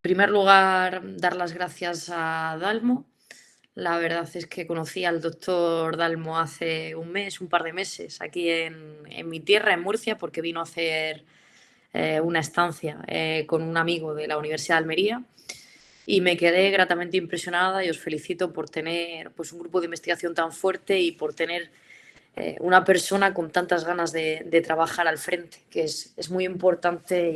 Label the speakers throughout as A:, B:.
A: primer lugar, dar las gracias a Dalmo. La verdad es que conocí al doctor Dalmo hace un par de meses, aquí en mi tierra, en Murcia, porque vino a hacer una estancia con un amigo de la Universidad de Almería y me quedé gratamente impresionada y os felicito por tener pues, un grupo de investigación tan fuerte y por tener una persona con tantas ganas de trabajar al frente, que es muy importante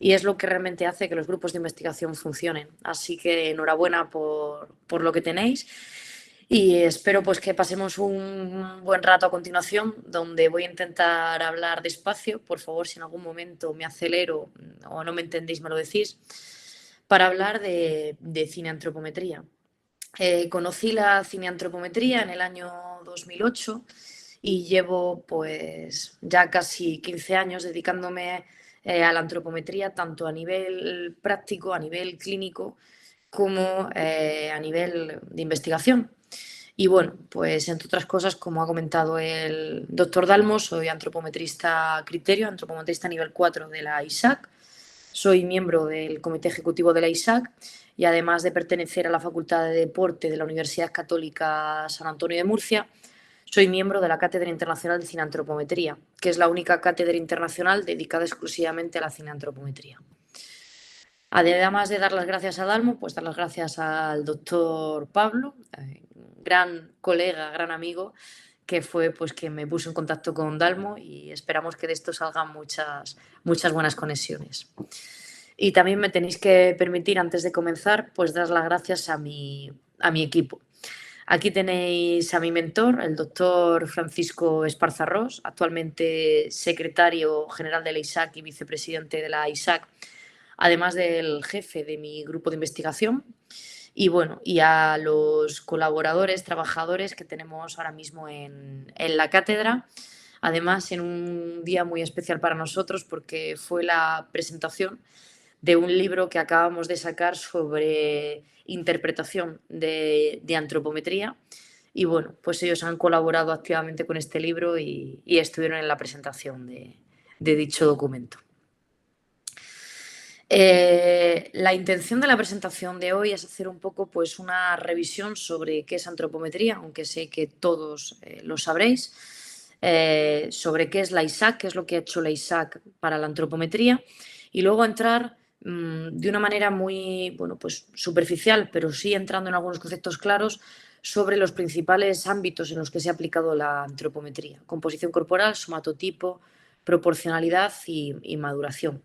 A: y es lo que realmente hace que los grupos de investigación funcionen. Así que enhorabuena por lo que tenéis y espero pues que pasemos un buen rato a continuación donde voy a intentar hablar despacio. Por favor, si en algún momento me acelero o no me entendéis, me lo decís, para hablar de cineantropometría. Conocí la cineantropometría en el año 2008 y llevo pues ya casi 15 años dedicándome a la antropometría tanto a nivel práctico, a nivel clínico, como a nivel de investigación. Y bueno, pues entre otras cosas, como ha comentado el doctor Dalmo, soy antropometrista criterio, antropometrista nivel 4 de la ISAC. Soy miembro del comité ejecutivo de la ISAC y además de pertenecer a la Facultad de Deporte de la Universidad Católica San Antonio de Murcia, soy miembro de la Cátedra Internacional de Cineantropometría, que es la única cátedra internacional dedicada exclusivamente a la cineantropometría. Además de dar las gracias a Dalmo, pues dar las gracias al doctor Pablo, gran colega, gran amigo, que fue pues quien me puso en contacto con Dalmo y esperamos que de esto salgan muchas buenas conexiones. Y también me tenéis que permitir, antes de comenzar, pues dar las gracias a mi equipo. Aquí tenéis a mi mentor, el doctor Francisco Esparza Ros, actualmente secretario general de la ISAC y vicepresidente de la ISAC, además del jefe de mi grupo de investigación. Y bueno, y a los colaboradores, trabajadores que tenemos ahora mismo en la cátedra. Además, en un día muy especial para nosotros porque fue la presentación de un libro que acabamos de sacar sobre interpretación de antropometría. Y bueno, pues ellos han colaborado activamente con este libro y estuvieron en la presentación de dicho documento. La intención de la presentación de hoy es hacer un poco pues, una revisión sobre qué es antropometría, aunque sé que todos lo sabréis, sobre qué es la ISAC, qué es lo que ha hecho la ISAC para la antropometría, y luego entrar de una manera muy bueno, pues, superficial, pero sí entrando en algunos conceptos claros sobre los principales ámbitos en los que se ha aplicado la antropometría: composición corporal, somatotipo, proporcionalidad y maduración,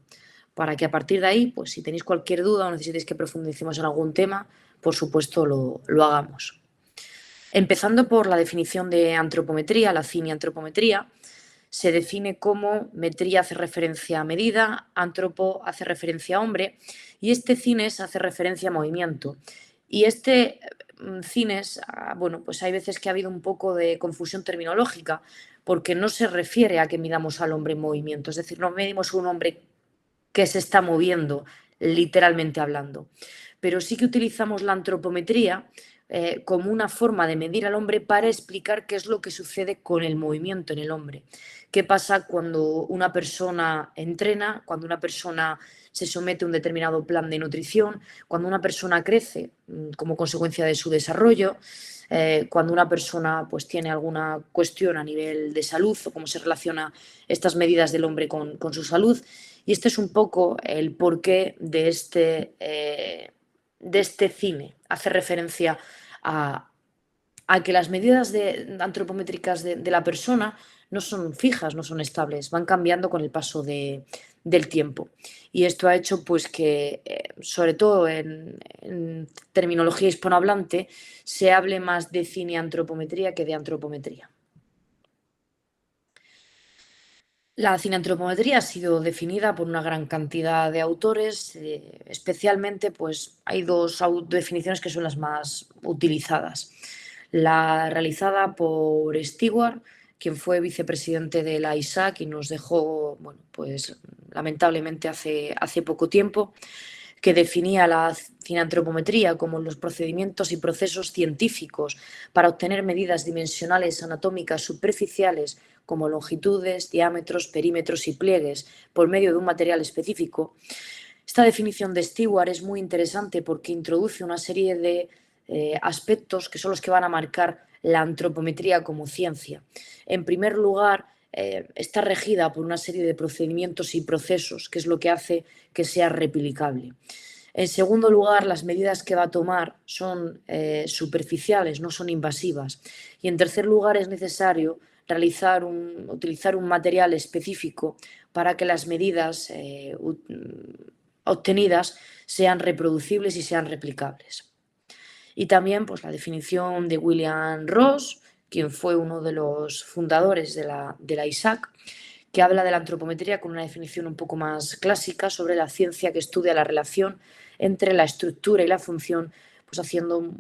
A: para que a partir de ahí, pues si tenéis cualquier duda o necesitáis que profundicemos en algún tema, por supuesto lo hagamos. Empezando por la definición de antropometría, la cineantropometría se define como metría hace referencia a medida, antropo hace referencia a hombre y este cines hace referencia a movimiento. Y este cines, bueno, pues hay veces que ha habido un poco de confusión terminológica porque no se refiere a que midamos al hombre en movimiento, es decir, no medimos un hombre que se está moviendo, literalmente hablando. Pero sí que utilizamos la antropometría como una forma de medir al hombre para explicar qué es lo que sucede con el movimiento en el hombre. ¿Qué pasa cuando una persona entrena, cuando una persona se somete a un determinado plan de nutrición, cuando una persona crece como consecuencia de su desarrollo, cuando una persona pues, tiene alguna cuestión a nivel de salud o cómo se relacionan estas medidas del hombre con su salud? Y este es un poco el porqué de este cine. Hace referencia a que las medidas antropométricas de la persona no son fijas, no son estables, van cambiando con el paso del tiempo. Y esto ha hecho pues, que, sobre todo en terminología hispanohablante, se hable más de cineantropometría que de antropometría. La cineantropometría ha sido definida por una gran cantidad de autores, especialmente pues, hay dos definiciones que son las más utilizadas. La realizada por Stewart, quien fue vicepresidente de la ISAC y nos dejó, bueno, pues, lamentablemente hace poco tiempo, que definía la cineantropometría como los procedimientos y procesos científicos para obtener medidas dimensionales anatómicas superficiales como longitudes, diámetros, perímetros y pliegues por medio de un material específico. Esta definición de Stewart es muy interesante porque introduce una serie de aspectos que son los que van a marcar la antropometría como ciencia. En primer lugar, está regida por una serie de procedimientos y procesos, que es lo que hace que sea replicable. En segundo lugar, las medidas que va a tomar son superficiales, no son invasivas. Y en tercer lugar, es necesario utilizar un material específico para que las medidas obtenidas sean reproducibles y sean replicables. Y también pues, la definición de William Ross, quien fue uno de los fundadores de la ISAC, que habla de la antropometría con una definición un poco más clásica sobre la ciencia que estudia la relación entre la estructura y la función, pues haciendo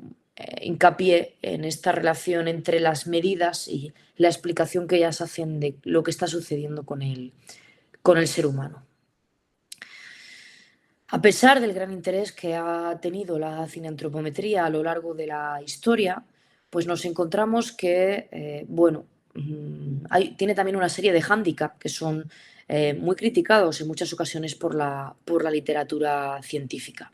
A: hincapié en esta relación entre las medidas y la explicación que ellas hacen de lo que está sucediendo con el ser humano. A pesar del gran interés que ha tenido la cineantropometría a lo largo de la historia, pues nos encontramos que, tiene también una serie de hándicaps que son muy criticados en muchas ocasiones por la literatura científica.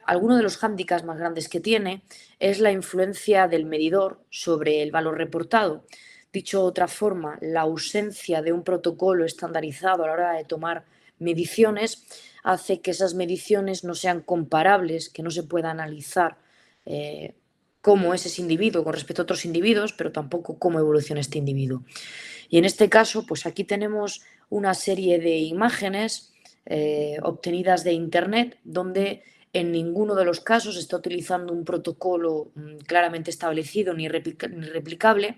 A: Alguno de los hándicaps más grandes que tiene es la influencia del medidor sobre el valor reportado. Dicho de otra forma, la ausencia de un protocolo estandarizado a la hora de tomar mediciones hace que esas mediciones no sean comparables, que no se pueda analizar cómo es ese individuo con respecto a otros individuos, pero tampoco cómo evoluciona este individuo. Y en este caso, pues aquí tenemos una serie de imágenes obtenidas de Internet donde en ninguno de los casos se está utilizando un protocolo claramente establecido ni replicable,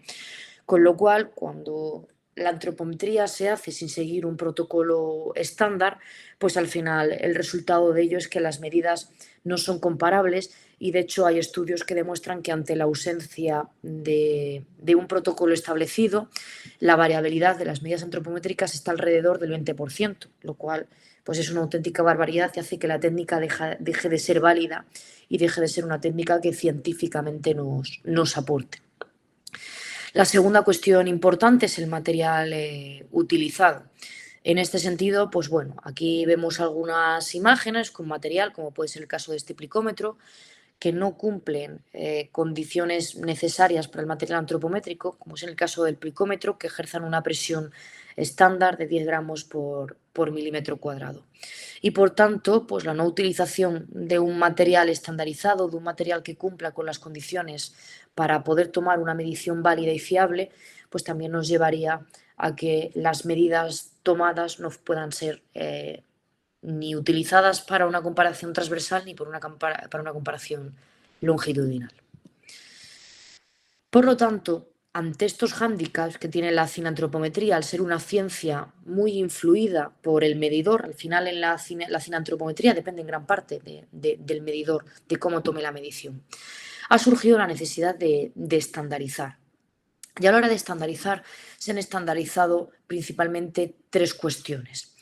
A: con lo cual cuando la antropometría se hace sin seguir un protocolo estándar, pues al final el resultado de ello es que las medidas no son comparables y de hecho hay estudios que demuestran que ante la ausencia de un protocolo establecido, la variabilidad de las medidas antropométricas está alrededor del 20%, lo cual pues es una auténtica barbaridad y hace que la técnica deje de ser válida y deje de ser una técnica que científicamente nos aporte. La segunda cuestión importante es el material utilizado. En este sentido, pues bueno, aquí vemos algunas imágenes con material, como puede ser el caso de este plicómetro, que no cumplen condiciones necesarias para el material antropométrico, como es el caso del plicómetro, que ejerzan una presión estándar de 10 gramos por milímetro cuadrado. Y por tanto, pues la no utilización de un material estandarizado, de un material que cumpla con las condiciones para poder tomar una medición válida y fiable, pues también nos llevaría a que las medidas tomadas no puedan ser ni utilizadas para una comparación transversal ni para una comparación longitudinal. Por lo tanto, ante estos hándicaps que tiene la cineantropometría, al ser una ciencia muy influida por el medidor, al final en la cineantropometría depende en gran parte del medidor, de cómo tome la medición, ha surgido la necesidad de estandarizar. Y a la hora de estandarizar, se han estandarizado principalmente tres cuestiones.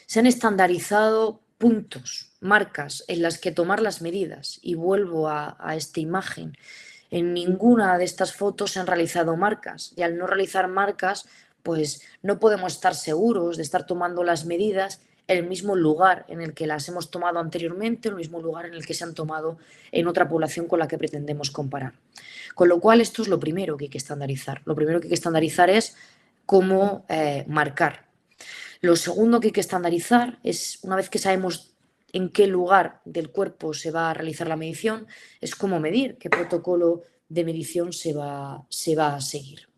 A: Se han estandarizado puntos, marcas en las que tomar las medidas. Y vuelvo a esta imagen. En ninguna de estas fotos se han realizado marcas. Y al no realizar marcas, pues no podemos estar seguros de estar tomando las medidas en el mismo lugar en el que las hemos tomado anteriormente, el mismo lugar en el que se han tomado en otra población con la que pretendemos comparar. Con lo cual, esto es lo primero que hay que estandarizar. Lo primero que hay que estandarizar es cómo marcar. Lo segundo que hay que estandarizar es, una vez que sabemos en qué lugar del cuerpo se va a realizar la medición, es cómo medir, qué protocolo de medición se va a seguir.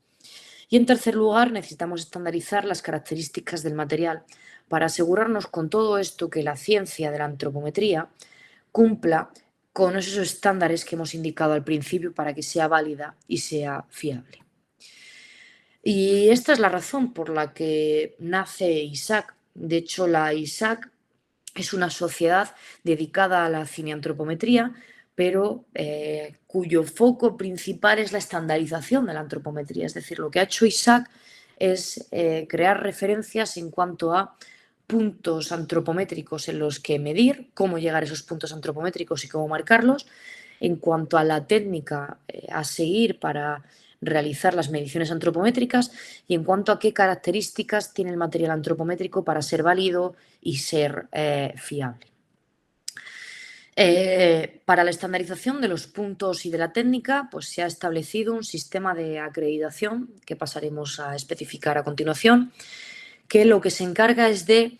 A: Y en tercer lugar, necesitamos estandarizar las características del material para asegurarnos con todo esto que la ciencia de la antropometría cumpla con esos estándares que hemos indicado al principio para que sea válida y sea fiable. Y esta es la razón por la que nace ISAC. De hecho, la ISAC es una sociedad dedicada a la cineantropometría, pero cuyo foco principal es la estandarización de la antropometría. Es decir, lo que ha hecho ISAC es crear referencias en cuanto a puntos antropométricos en los que medir, cómo llegar a esos puntos antropométricos y cómo marcarlos, en cuanto a la técnica a seguir para realizar las mediciones antropométricas y en cuanto a qué características tiene el material antropométrico para ser válido y ser fiable. Para la estandarización de los puntos y de la técnica, pues se ha establecido un sistema de acreditación que pasaremos a especificar a continuación, que lo que se encarga es de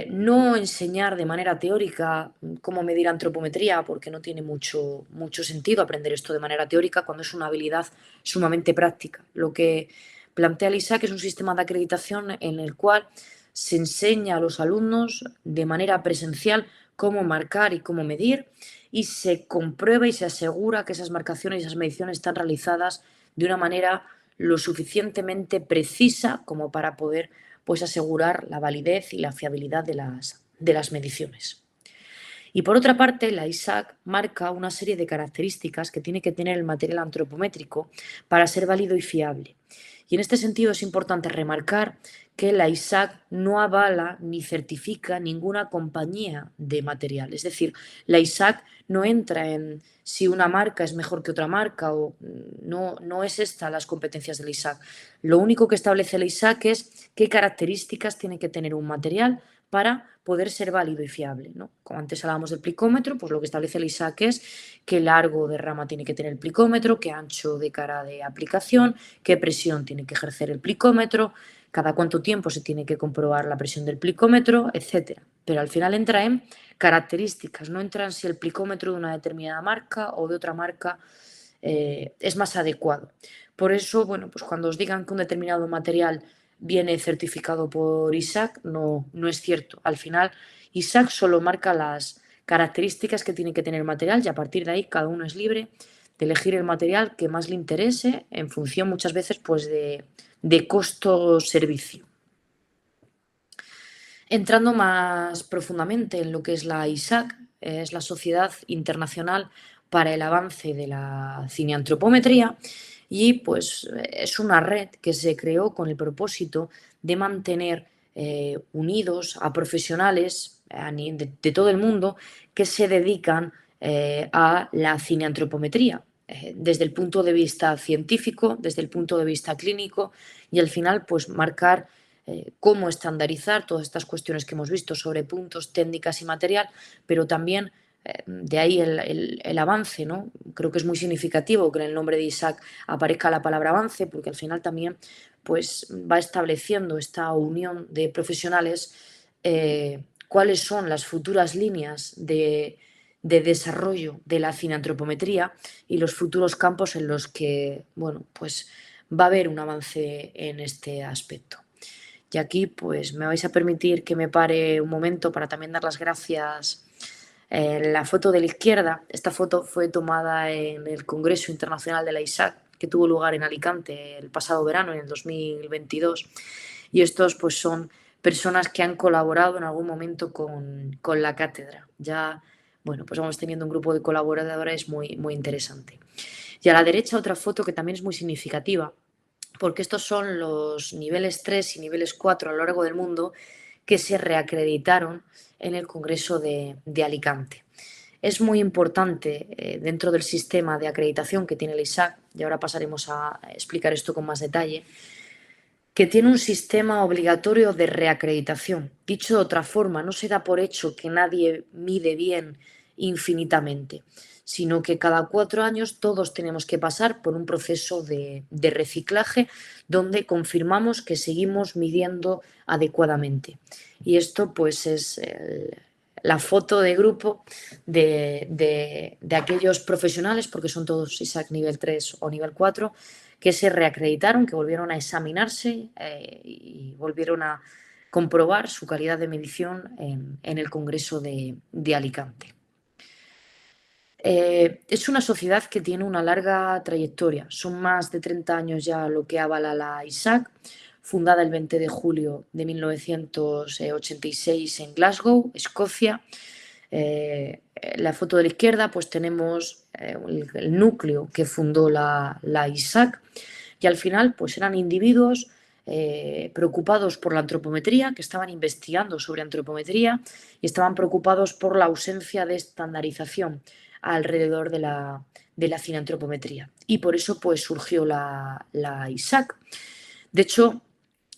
A: no enseñar de manera teórica cómo medir antropometría, porque no tiene mucho sentido aprender esto de manera teórica cuando es una habilidad sumamente práctica. Lo que plantea el ISAC es un sistema de acreditación en el cual se enseña a los alumnos de manera presencial cómo marcar y cómo medir, y se comprueba y se asegura que esas marcaciones y esas mediciones están realizadas de una manera lo suficientemente precisa como para poder pues, asegurar la validez y la fiabilidad de las mediciones. Y por otra parte, la ISAC marca una serie de características que tiene que tener el material antropométrico para ser válido y fiable. Y en este sentido es importante remarcar que la ISAC no avala ni certifica ninguna compañía de material. Es decir, la ISAC no entra en si una marca es mejor que otra marca o no es esta las competencias de la ISAC. Lo único que establece la ISAC es qué características tiene que tener un material para poder ser válido y fiable, ¿no? Como antes hablábamos del plicómetro, pues lo que establece el ISAC es qué largo de rama tiene que tener el plicómetro, qué ancho de cara de aplicación, qué presión tiene que ejercer el plicómetro, cada cuánto tiempo se tiene que comprobar la presión del plicómetro, etcétera. Pero al final entra en características, no entra en si el plicómetro de una determinada marca o de otra marca es más adecuado. Por eso, bueno, pues cuando os digan que un determinado material viene certificado por ISAC, no es cierto. Al final, ISAC solo marca las características que tiene que tener el material y a partir de ahí cada uno es libre de elegir el material que más le interese en función muchas veces pues de costo-servicio. Entrando más profundamente en lo que es la ISAC, es la Sociedad Internacional para el Avance de la Cineantropometría y pues es una red que se creó con el propósito de mantener unidos a profesionales de todo el mundo que se dedican a la cineantropometría, desde el punto de vista científico, desde el punto de vista clínico y al final pues marcar cómo estandarizar todas estas cuestiones que hemos visto sobre puntos, técnicas y material, pero también de ahí el avance, ¿no? Creo que es muy significativo que en el nombre de ISAC aparezca la palabra avance, porque al final también pues, va estableciendo esta unión de profesionales cuáles son las futuras líneas de desarrollo de la cineantropometría y los futuros campos en los que bueno, pues va a haber un avance en este aspecto. Y aquí pues me vais a permitir que me pare un momento para también dar las gracias. La foto de la izquierda, esta foto fue tomada en el Congreso Internacional de la ISAC, que tuvo lugar en Alicante el pasado verano, en el 2022. Y estos pues son personas que han colaborado en algún momento con la cátedra. Ya, bueno, pues vamos teniendo un grupo de colaboradores muy interesante. Y a la derecha otra foto que también es muy significativa, porque estos son los niveles 3 y niveles 4 a lo largo del mundo que se reacreditaron en el Congreso de Alicante. Es muy importante dentro del sistema de acreditación que tiene el ISAC, y ahora pasaremos a explicar esto con más detalle, que tiene un sistema obligatorio de reacreditación. Dicho de otra forma, no se da por hecho que nadie mide bien infinitamente, sino que cada 4 años todos tenemos que pasar por un proceso de reciclaje donde confirmamos que seguimos midiendo adecuadamente. Y esto pues es la foto de grupo de aquellos profesionales, porque son todos ISAC nivel 3 o nivel 4, que se reacreditaron, que volvieron a examinarse y volvieron a comprobar su calidad de medición en el Congreso de Alicante. Es una sociedad que tiene una larga trayectoria, son más de 30 años ya lo que avala la ISAC, fundada el 20 de julio de 1986 en Glasgow, Escocia. La foto de la izquierda pues tenemos el núcleo que fundó la ISAC y al final pues eran individuos preocupados por la antropometría, que estaban investigando sobre antropometría y estaban preocupados por la ausencia de estandarización alrededor de la cineantropometría. y por eso pues surgió la ISAC. De hecho,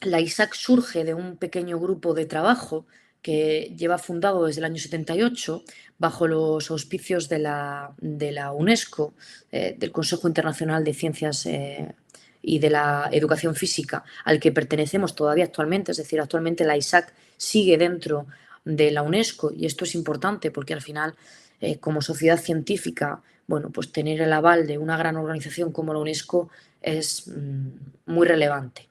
A: la ISAC surge de un pequeño grupo de trabajo que lleva fundado desde el año 78 bajo los auspicios de la UNESCO, del Consejo Internacional de Ciencias y de la Educación Física, al que pertenecemos todavía actualmente. Es decir, actualmente la ISAC sigue dentro de la UNESCO, y esto es importante porque al final, como sociedad científica, bueno, pues tener el aval de una gran organización como la UNESCO es muy relevante.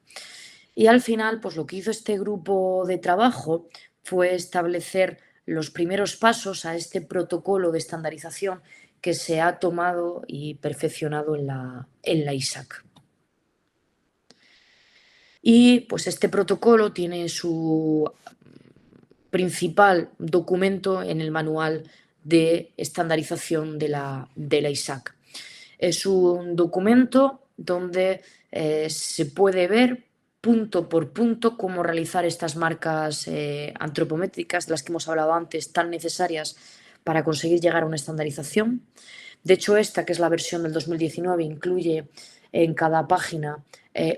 A: Y al final, pues lo que hizo este grupo de trabajo fue establecer los primeros pasos a este protocolo de estandarización que se ha tomado y perfeccionado en la ISAC. Y pues este protocolo tiene su principal documento en el manual de estandarización de la ISAC. Es un documento donde se puede ver punto por punto cómo realizar estas marcas antropométricas de las que hemos hablado antes, tan necesarias para conseguir llegar a una estandarización. De hecho, esta, que es la versión del 2019, incluye en cada página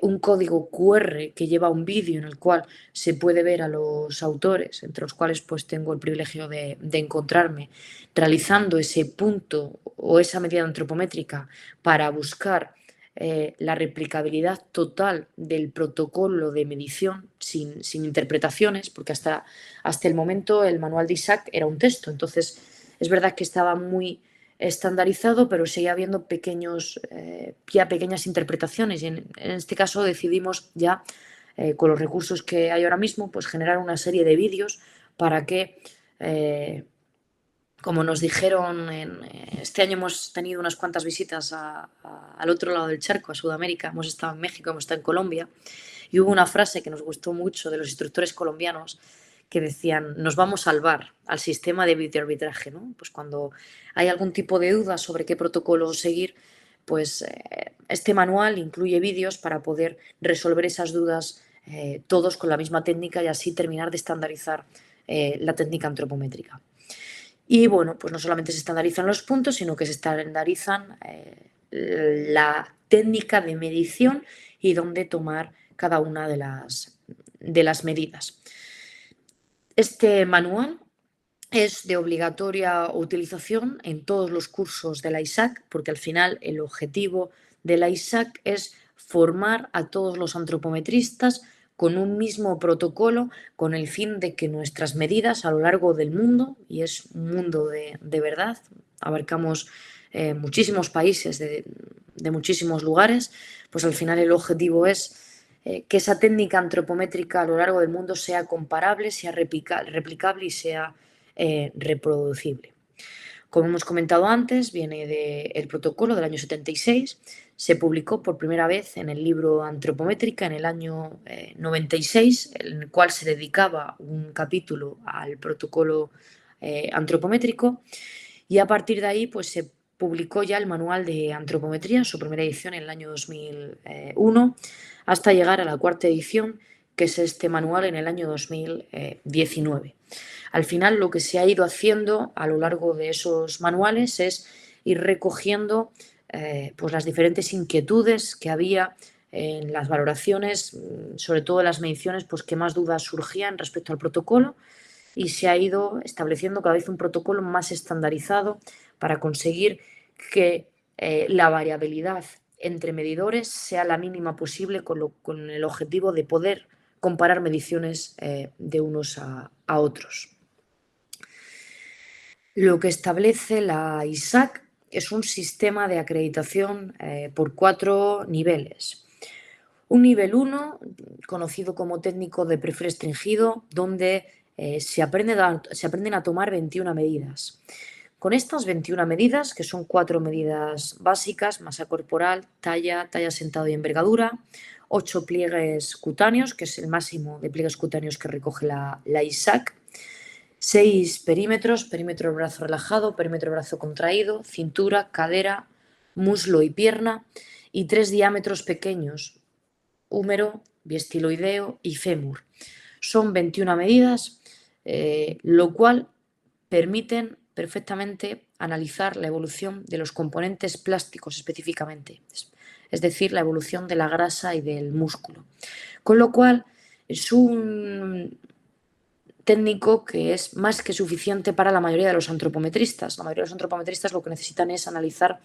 A: un código QR que lleva un vídeo en el cual se puede ver a los autores, entre los cuales pues tengo el privilegio de encontrarme, realizando ese punto o esa medida antropométrica para buscar la replicabilidad total del protocolo de medición sin interpretaciones, porque hasta el momento el manual de ISAC era un texto. Entonces, es verdad que estaba muy estandarizado, pero seguía habiendo pequeñas interpretaciones, y en este caso decidimos ya, con los recursos que hay ahora mismo, pues generar una serie de vídeos para que, como nos dijeron, este año hemos tenido unas cuantas visitas al otro lado del charco, a Sudamérica. Hemos estado en México, hemos estado en Colombia, y hubo una frase que nos gustó mucho de los instructores colombianos que decían: nos vamos a salvar al sistema de videoarbitraje, ¿no? Pues cuando hay algún tipo de duda sobre qué protocolo seguir, pues este manual incluye vídeos para poder resolver esas dudas todos con la misma técnica, y así terminar de estandarizar la técnica antropométrica. Y bueno, pues no solamente se estandarizan los puntos, sino que se estandarizan la técnica de medición y dónde tomar cada una de las medidas. Este manual es de obligatoria utilización en todos los cursos de la ISAC, porque al final el objetivo de la ISAC es formar a todos los antropometristas con un mismo protocolo, con el fin de que nuestras medidas a lo largo del mundo, y es un mundo de verdad, abarcamos muchísimos países de muchísimos lugares, pues al final el objetivo es que esa técnica antropométrica a lo largo del mundo sea comparable, sea replicable y sea reproducible. Como hemos comentado antes, viene del protocolo del año 76, se publicó por primera vez en el libro Antropométrica en el año 96, en el cual se dedicaba un capítulo al protocolo antropométrico, y a partir de ahí pues se publicó ya el manual de antropometría en su primera edición en el año 2001, hasta llegar a la cuarta edición, que es este manual, en el año 2019. Al final, lo que se ha ido haciendo a lo largo de esos manuales es ir recogiendo pues las diferentes inquietudes que había en las valoraciones, sobre todo en las mediciones, pues que más dudas surgían respecto al protocolo, y se ha ido estableciendo cada vez un protocolo más estandarizado para conseguir que la variabilidad entre medidores sea la mínima posible, con el objetivo de poder comparar mediciones de unos a otros. Lo que establece la ISAC es un sistema de acreditación por 4 niveles. Un nivel 1, conocido como técnico de perfil restringido, donde se aprenden a tomar 21 medidas. Con estas 21 medidas, que son 4 medidas básicas: masa corporal, talla sentado y envergadura, 8 pliegues cutáneos, que es el máximo de pliegues cutáneos que recoge la ISAC, 6 perímetros: perímetro del brazo relajado, perímetro del brazo contraído, cintura, cadera, muslo y pierna, y 3 diámetros pequeños: húmero, biestiloideo y fémur. Son 21 medidas, lo cual permiten perfectamente analizar la evolución de los componentes plásticos específicamente, es decir, la evolución de la grasa y del músculo. Con lo cual, es un técnico que es más que suficiente para la mayoría de los antropometristas. La mayoría de los antropometristas lo que necesitan es analizar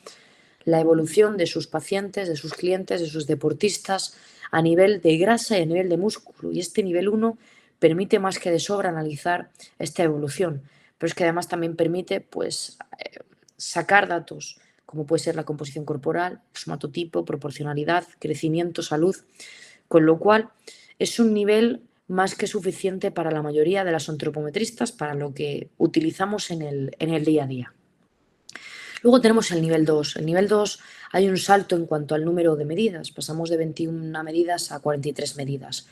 A: la evolución de sus pacientes, de sus clientes, de sus deportistas a nivel de grasa y a nivel de músculo. Y este nivel 1 permite más que de sobra analizar esta evolución. Pero es que además también permite pues, sacar datos como puede ser la composición corporal, somatotipo, proporcionalidad, crecimiento, salud, con lo cual es un nivel más que suficiente para la mayoría de las antropometristas para lo que utilizamos en el día a día. Luego tenemos el nivel 2. El nivel 2 hay un salto en cuanto al número de medidas. Pasamos de 21 medidas a 43 medidas.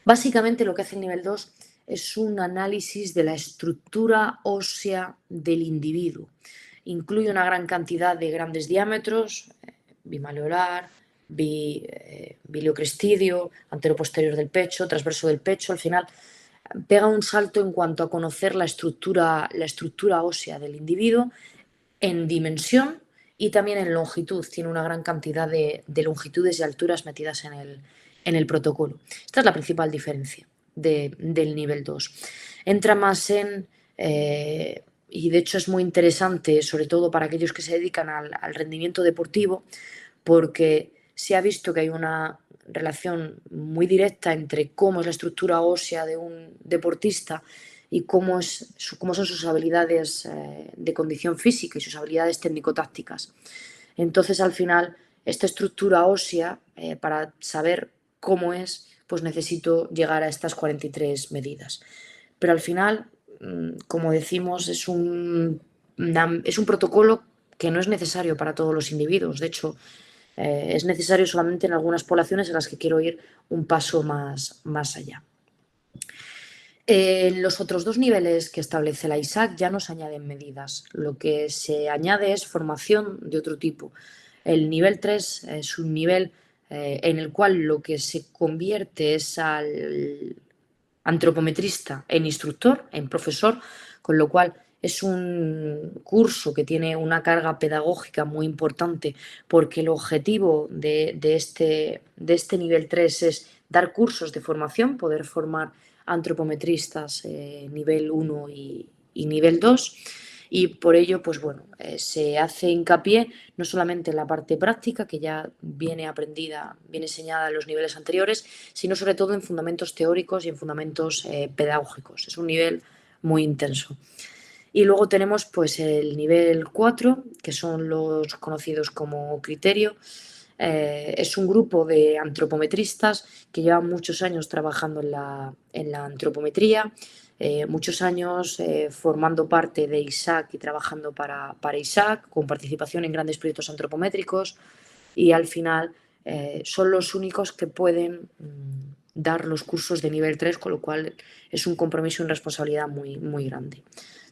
A: Básicamente lo que hace el nivel 2 es un análisis de la estructura ósea del individuo. Incluye una gran cantidad de grandes diámetros, bimaleolar, biliocrestidio, antero-posterior del pecho, transverso del pecho. Al final pega un salto en cuanto a conocer la estructura ósea del individuo en dimensión y también en longitud. Tiene una gran cantidad de longitudes y alturas metidas en el protocolo. Esta es la principal diferencia del nivel 2. Entra más en, y de hecho es muy interesante, sobre todo para aquellos que se dedican al rendimiento deportivo, porque se ha visto que hay una relación muy directa entre cómo es la estructura ósea de un deportista y cómo son sus habilidades de condición física y sus habilidades técnico-tácticas. Entonces, al final, esta estructura ósea, para saber cómo es, pues necesito llegar a estas 43 medidas. Pero al final, como decimos, es un protocolo que no es necesario para todos los individuos. De hecho, es necesario solamente en algunas poblaciones en las que quiero ir un paso más allá. En los otros dos niveles que establece la ISAC ya no se añaden medidas. Lo que se añade es formación de otro tipo. El nivel 3 es un nivel en el cual lo que se convierte es al antropometrista en instructor, en profesor, con lo cual es un curso que tiene una carga pedagógica muy importante porque el objetivo de este nivel 3 es dar cursos de formación, poder formar antropometristas nivel 1 y nivel 2 y por ello pues bueno, se hace hincapié no solamente en la parte práctica que ya viene aprendida, viene enseñada en los niveles anteriores, sino sobre todo en fundamentos teóricos y en fundamentos pedagógicos. Es un nivel muy intenso. Y luego tenemos pues el nivel 4, que son los conocidos como criterio. Es un grupo de antropometristas que llevan muchos años trabajando en la antropometría, muchos años formando parte de ISAC y trabajando para ISAC, con participación en grandes proyectos antropométricos y al final son los únicos que pueden dar los cursos de nivel 3, con lo cual es un compromiso y una responsabilidad muy, muy grande.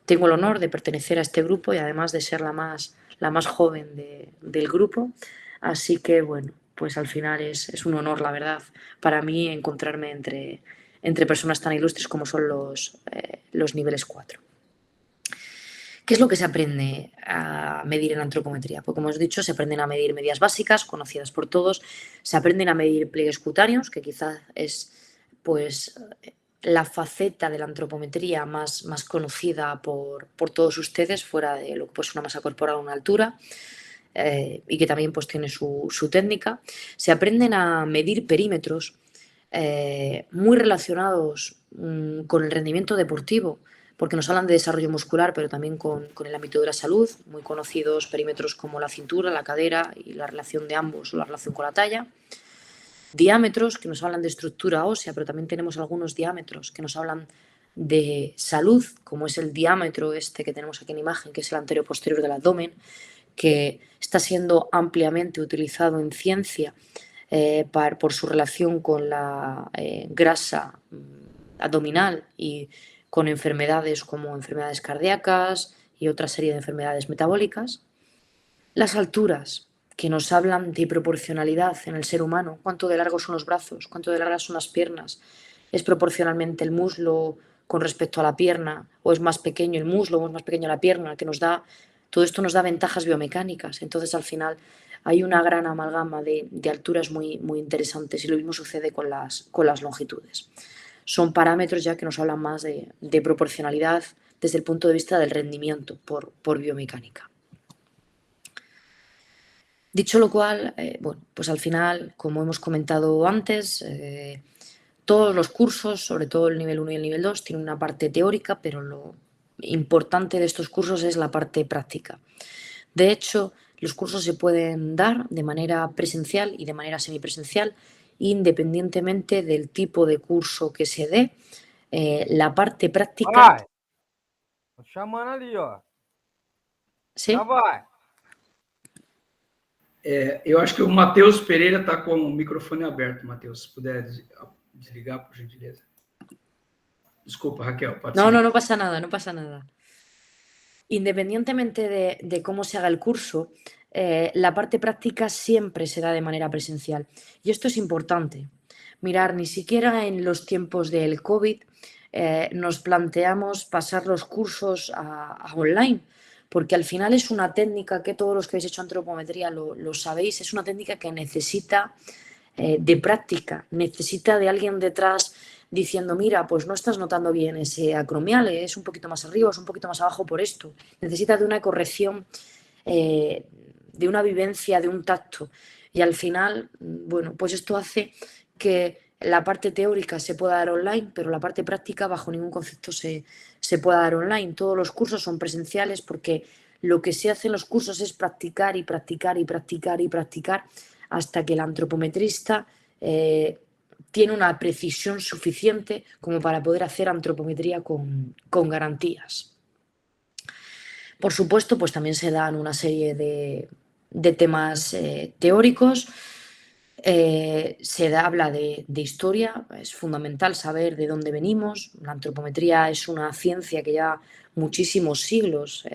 A: Tengo el honor de pertenecer a este grupo y además de ser la más joven del grupo. Así que, bueno, pues al final es un honor, la verdad, para mí encontrarme entre personas tan ilustres como son los niveles 4. ¿Qué es lo que se aprende a medir en antropometría? Pues como os he dicho, se aprenden a medir medidas básicas, conocidas por todos, se aprenden a medir pliegues cutáneos, que quizás es pues la faceta de la antropometría más conocida por todos ustedes, fuera de lo que pues una masa corporal o una altura, y que también pues tiene su técnica. Se aprenden a medir perímetros muy relacionados con el rendimiento deportivo, porque nos hablan de desarrollo muscular, pero también con el ámbito de la salud, muy conocidos perímetros como la cintura, la cadera y la relación de ambos o la relación con la talla. Diámetros que nos hablan de estructura ósea, pero también tenemos algunos diámetros que nos hablan de salud, como es el diámetro este que tenemos aquí en imagen, que es el anterior posterior del abdomen, que está siendo ampliamente utilizado en ciencia por su relación con la grasa abdominal y con enfermedades como enfermedades cardíacas y otra serie de enfermedades metabólicas. Las alturas, que nos hablan de proporcionalidad en el ser humano, cuánto de largos son los brazos, cuánto de largas son las piernas, es proporcionalmente el muslo con respecto a la pierna, o es más pequeño el muslo o es más pequeña la pierna, que nos da Todo esto nos da ventajas biomecánicas, entonces al final hay una gran amalgama de alturas muy, muy interesantes y lo mismo sucede con las longitudes. Son parámetros ya que nos hablan más de proporcionalidad desde el punto de vista del rendimiento por biomecánica. Dicho lo cual, bueno, pues al final, como hemos comentado antes, todos los cursos, sobre todo el nivel 1 y el nivel 2, tienen una parte teórica, pero lo importante de estos cursos es la parte práctica. De hecho, los cursos se pueden dar de manera presencial y de manera semipresencial, independientemente del tipo de curso que se dé. La parte práctica...
B: Vai, tô chamando ali, ó. Já
A: ¿Sí?
B: vai.
C: Eu acho que o Matheus Pereira está com o microfone aberto, Matheus. Se puder desligar, por gentileza. Desculpa, Raquel, pode
A: No,
C: seguir.
A: no, no pasa nada, no pasa nada. Independientemente de cómo se haga el curso, la parte práctica siempre se da de manera presencial. Y esto es importante. Mirar, ni siquiera en los tiempos del COVID nos planteamos pasar los cursos a online, porque al final es una técnica que todos los que habéis hecho antropometría lo sabéis, es una técnica que necesita de práctica, necesita de alguien detrás diciendo, mira, pues no estás notando bien ese acromial, es un poquito más arriba, es un poquito más abajo por esto. Necesita de una corrección, de una vivencia, de un tacto. Y al final, bueno, pues esto hace que la parte teórica se pueda dar online, pero la parte práctica bajo ningún concepto se pueda dar online. Todos los cursos son presenciales porque lo que se hace en los cursos es practicar y practicar y practicar y practicar hasta que el antropometrista tiene una precisión suficiente como para poder hacer antropometría con garantías. Por supuesto, pues también se dan una serie de temas teóricos. Habla de historia, es fundamental saber de dónde venimos. La antropometría es una ciencia que lleva muchísimos siglos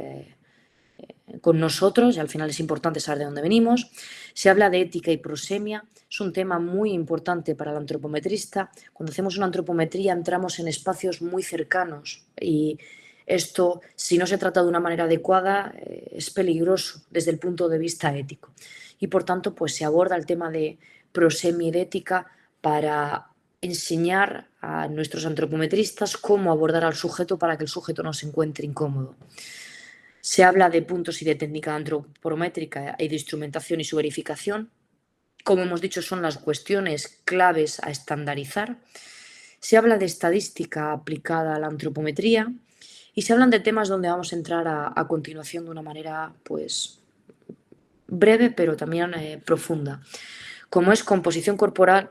A: con nosotros y al final es importante saber de dónde venimos. Se habla de ética y prosemia, es un tema muy importante para el antropometrista. Cuando hacemos una antropometría entramos en espacios muy cercanos y esto, si no se trata de una manera adecuada, es peligroso desde el punto de vista ético. Y por tanto, pues se aborda el tema de prosemia y de ética para enseñar a nuestros antropometristas cómo abordar al sujeto para que el sujeto no se encuentre incómodo. Se habla de puntos y de técnica antropométrica y de instrumentación y su verificación. Como hemos dicho, son las cuestiones claves a estandarizar. Se habla de estadística aplicada a la antropometría y se hablan de temas donde vamos a entrar a continuación de una manera pues breve pero también profunda, como es composición corporal,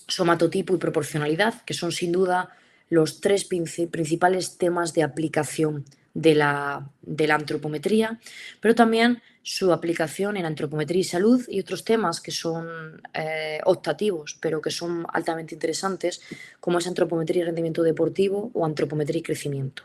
A: somatotipo y proporcionalidad, que son sin duda los tres principales temas de aplicación de la antropometría, pero también su aplicación en antropometría y salud y otros temas que son optativos, pero que son altamente interesantes, como es antropometría y rendimiento deportivo o antropometría y crecimiento.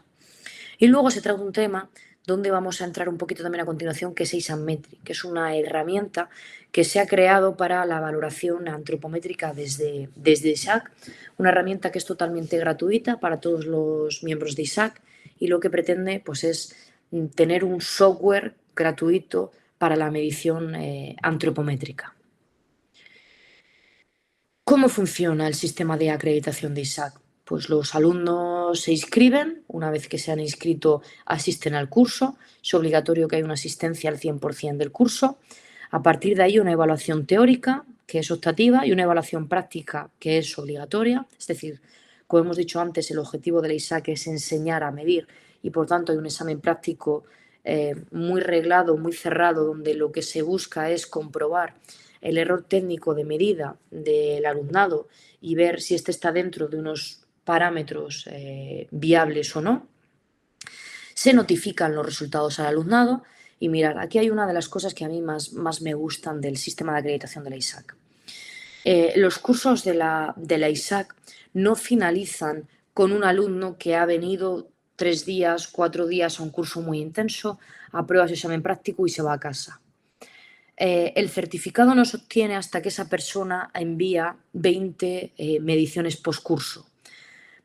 A: Y luego se trata de un tema donde vamos a entrar un poquito también a continuación, que es Isametry, que es una herramienta que se ha creado para la valoración antropométrica desde ISAC, una herramienta que es totalmente gratuita para todos los miembros de ISAC y lo que pretende pues, es tener un software gratuito para la medición antropométrica. ¿Cómo funciona el sistema de acreditación de ISAC? Pues los alumnos se inscriben, una vez que se han inscrito asisten al curso, es obligatorio que haya una asistencia al 100% del curso. A partir de ahí una evaluación teórica, que es optativa, y una evaluación práctica, que es obligatoria. Es decir, como hemos dicho antes, el objetivo de la ISAC es enseñar a medir y por tanto hay un examen práctico muy reglado, muy cerrado, donde lo que se busca es comprobar el error técnico de medida del alumnado y ver si éste está dentro de unos parámetros viables o no. Se notifican los resultados al alumnado y mirar, aquí hay una de las cosas que a mí más me gustan del sistema de acreditación de la ISAC. Los cursos de la ISAC no finalizan con un alumno que ha venido 3 días, 4 días a un curso muy intenso, aprueba su examen práctico y se va a casa. El certificado no se obtiene hasta que esa persona envía 20 mediciones postcurso,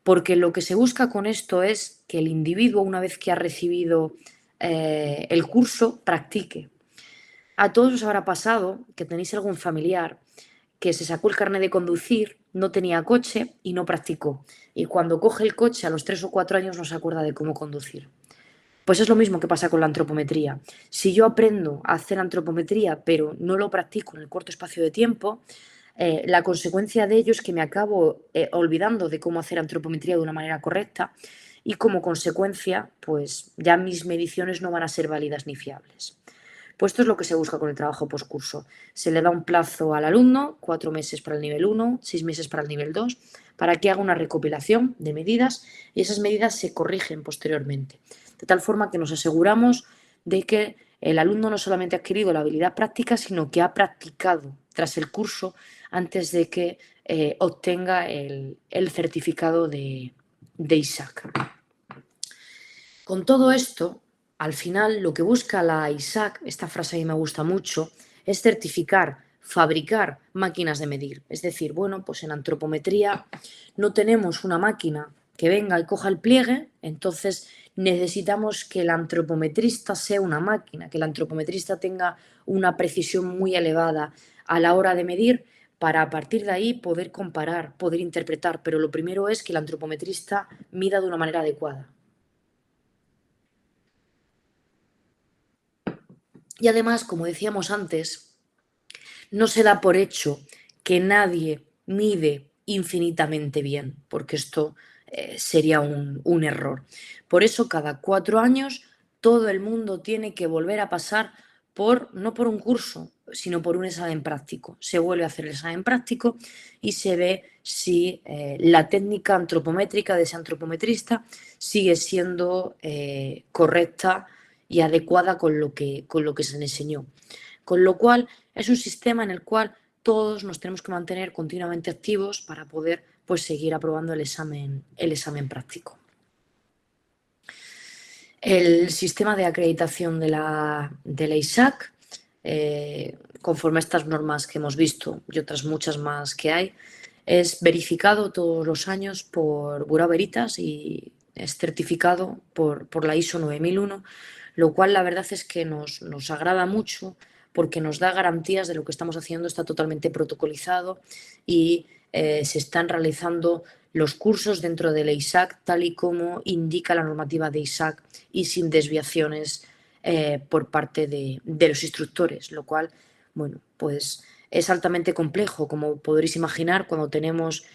A: porque lo que se busca con esto es que el individuo, una vez que ha recibido el curso, practique. A todos os habrá pasado que tenéis algún familiar que se sacó el carnet de conducir, no tenía coche y no practicó. Y cuando coge el coche a los 3 o 4 años no se acuerda de cómo conducir. Pues es lo mismo que pasa con la antropometría. Si yo aprendo a hacer antropometría pero no lo practico en el corto espacio de tiempo, la consecuencia de ello es que me acabo olvidando de cómo hacer antropometría de una manera correcta y como consecuencia, pues ya mis mediciones no van a ser válidas ni fiables. Pues esto es lo que se busca con el trabajo postcurso. Se le da un plazo al alumno, 4 meses para el nivel 1, 6 meses para el nivel 2, para que haga una recopilación de medidas y esas medidas se corrigen posteriormente. De tal forma que nos aseguramos de que el alumno no solamente ha adquirido la habilidad práctica, sino que ha practicado tras el curso antes de que obtenga el certificado de ISAC. Con todo esto, al final lo que busca la ISAC, esta frase a mí me gusta mucho, es certificar, fabricar máquinas de medir. Es decir, bueno, pues en antropometría no tenemos una máquina que venga y coja el pliegue, entonces necesitamos que el antropometrista sea una máquina, que el antropometrista tenga una precisión muy elevada a la hora de medir para a partir de ahí poder comparar, poder interpretar, pero lo primero es que el antropometrista mida de una manera adecuada. Y además, como decíamos antes, no se da por hecho que nadie mide infinitamente bien, porque esto sería un error. Por eso, cada 4 años, todo el mundo tiene que volver a pasar no por un curso, sino por un examen práctico. Se vuelve a hacer el examen práctico y se ve si la técnica antropométrica de ese antropometrista sigue siendo correcta y adecuada con lo que se le enseñó. Con lo cual, es un sistema en el cual todos nos tenemos que mantener continuamente activos para poder pues, seguir aprobando el examen práctico. El sistema de acreditación de la ISAC, conforme a estas normas que hemos visto y otras muchas más que hay, es verificado todos los años por Bureau Veritas y es certificado por la ISO 9001, lo cual la verdad es que nos agrada mucho porque nos da garantías de lo que estamos haciendo está totalmente protocolizado y se están realizando los cursos dentro de la ISAC tal y como indica la normativa de ISAC y sin desviaciones por parte de los instructores, lo cual, bueno, pues es altamente complejo, como podréis imaginar, cuando tenemos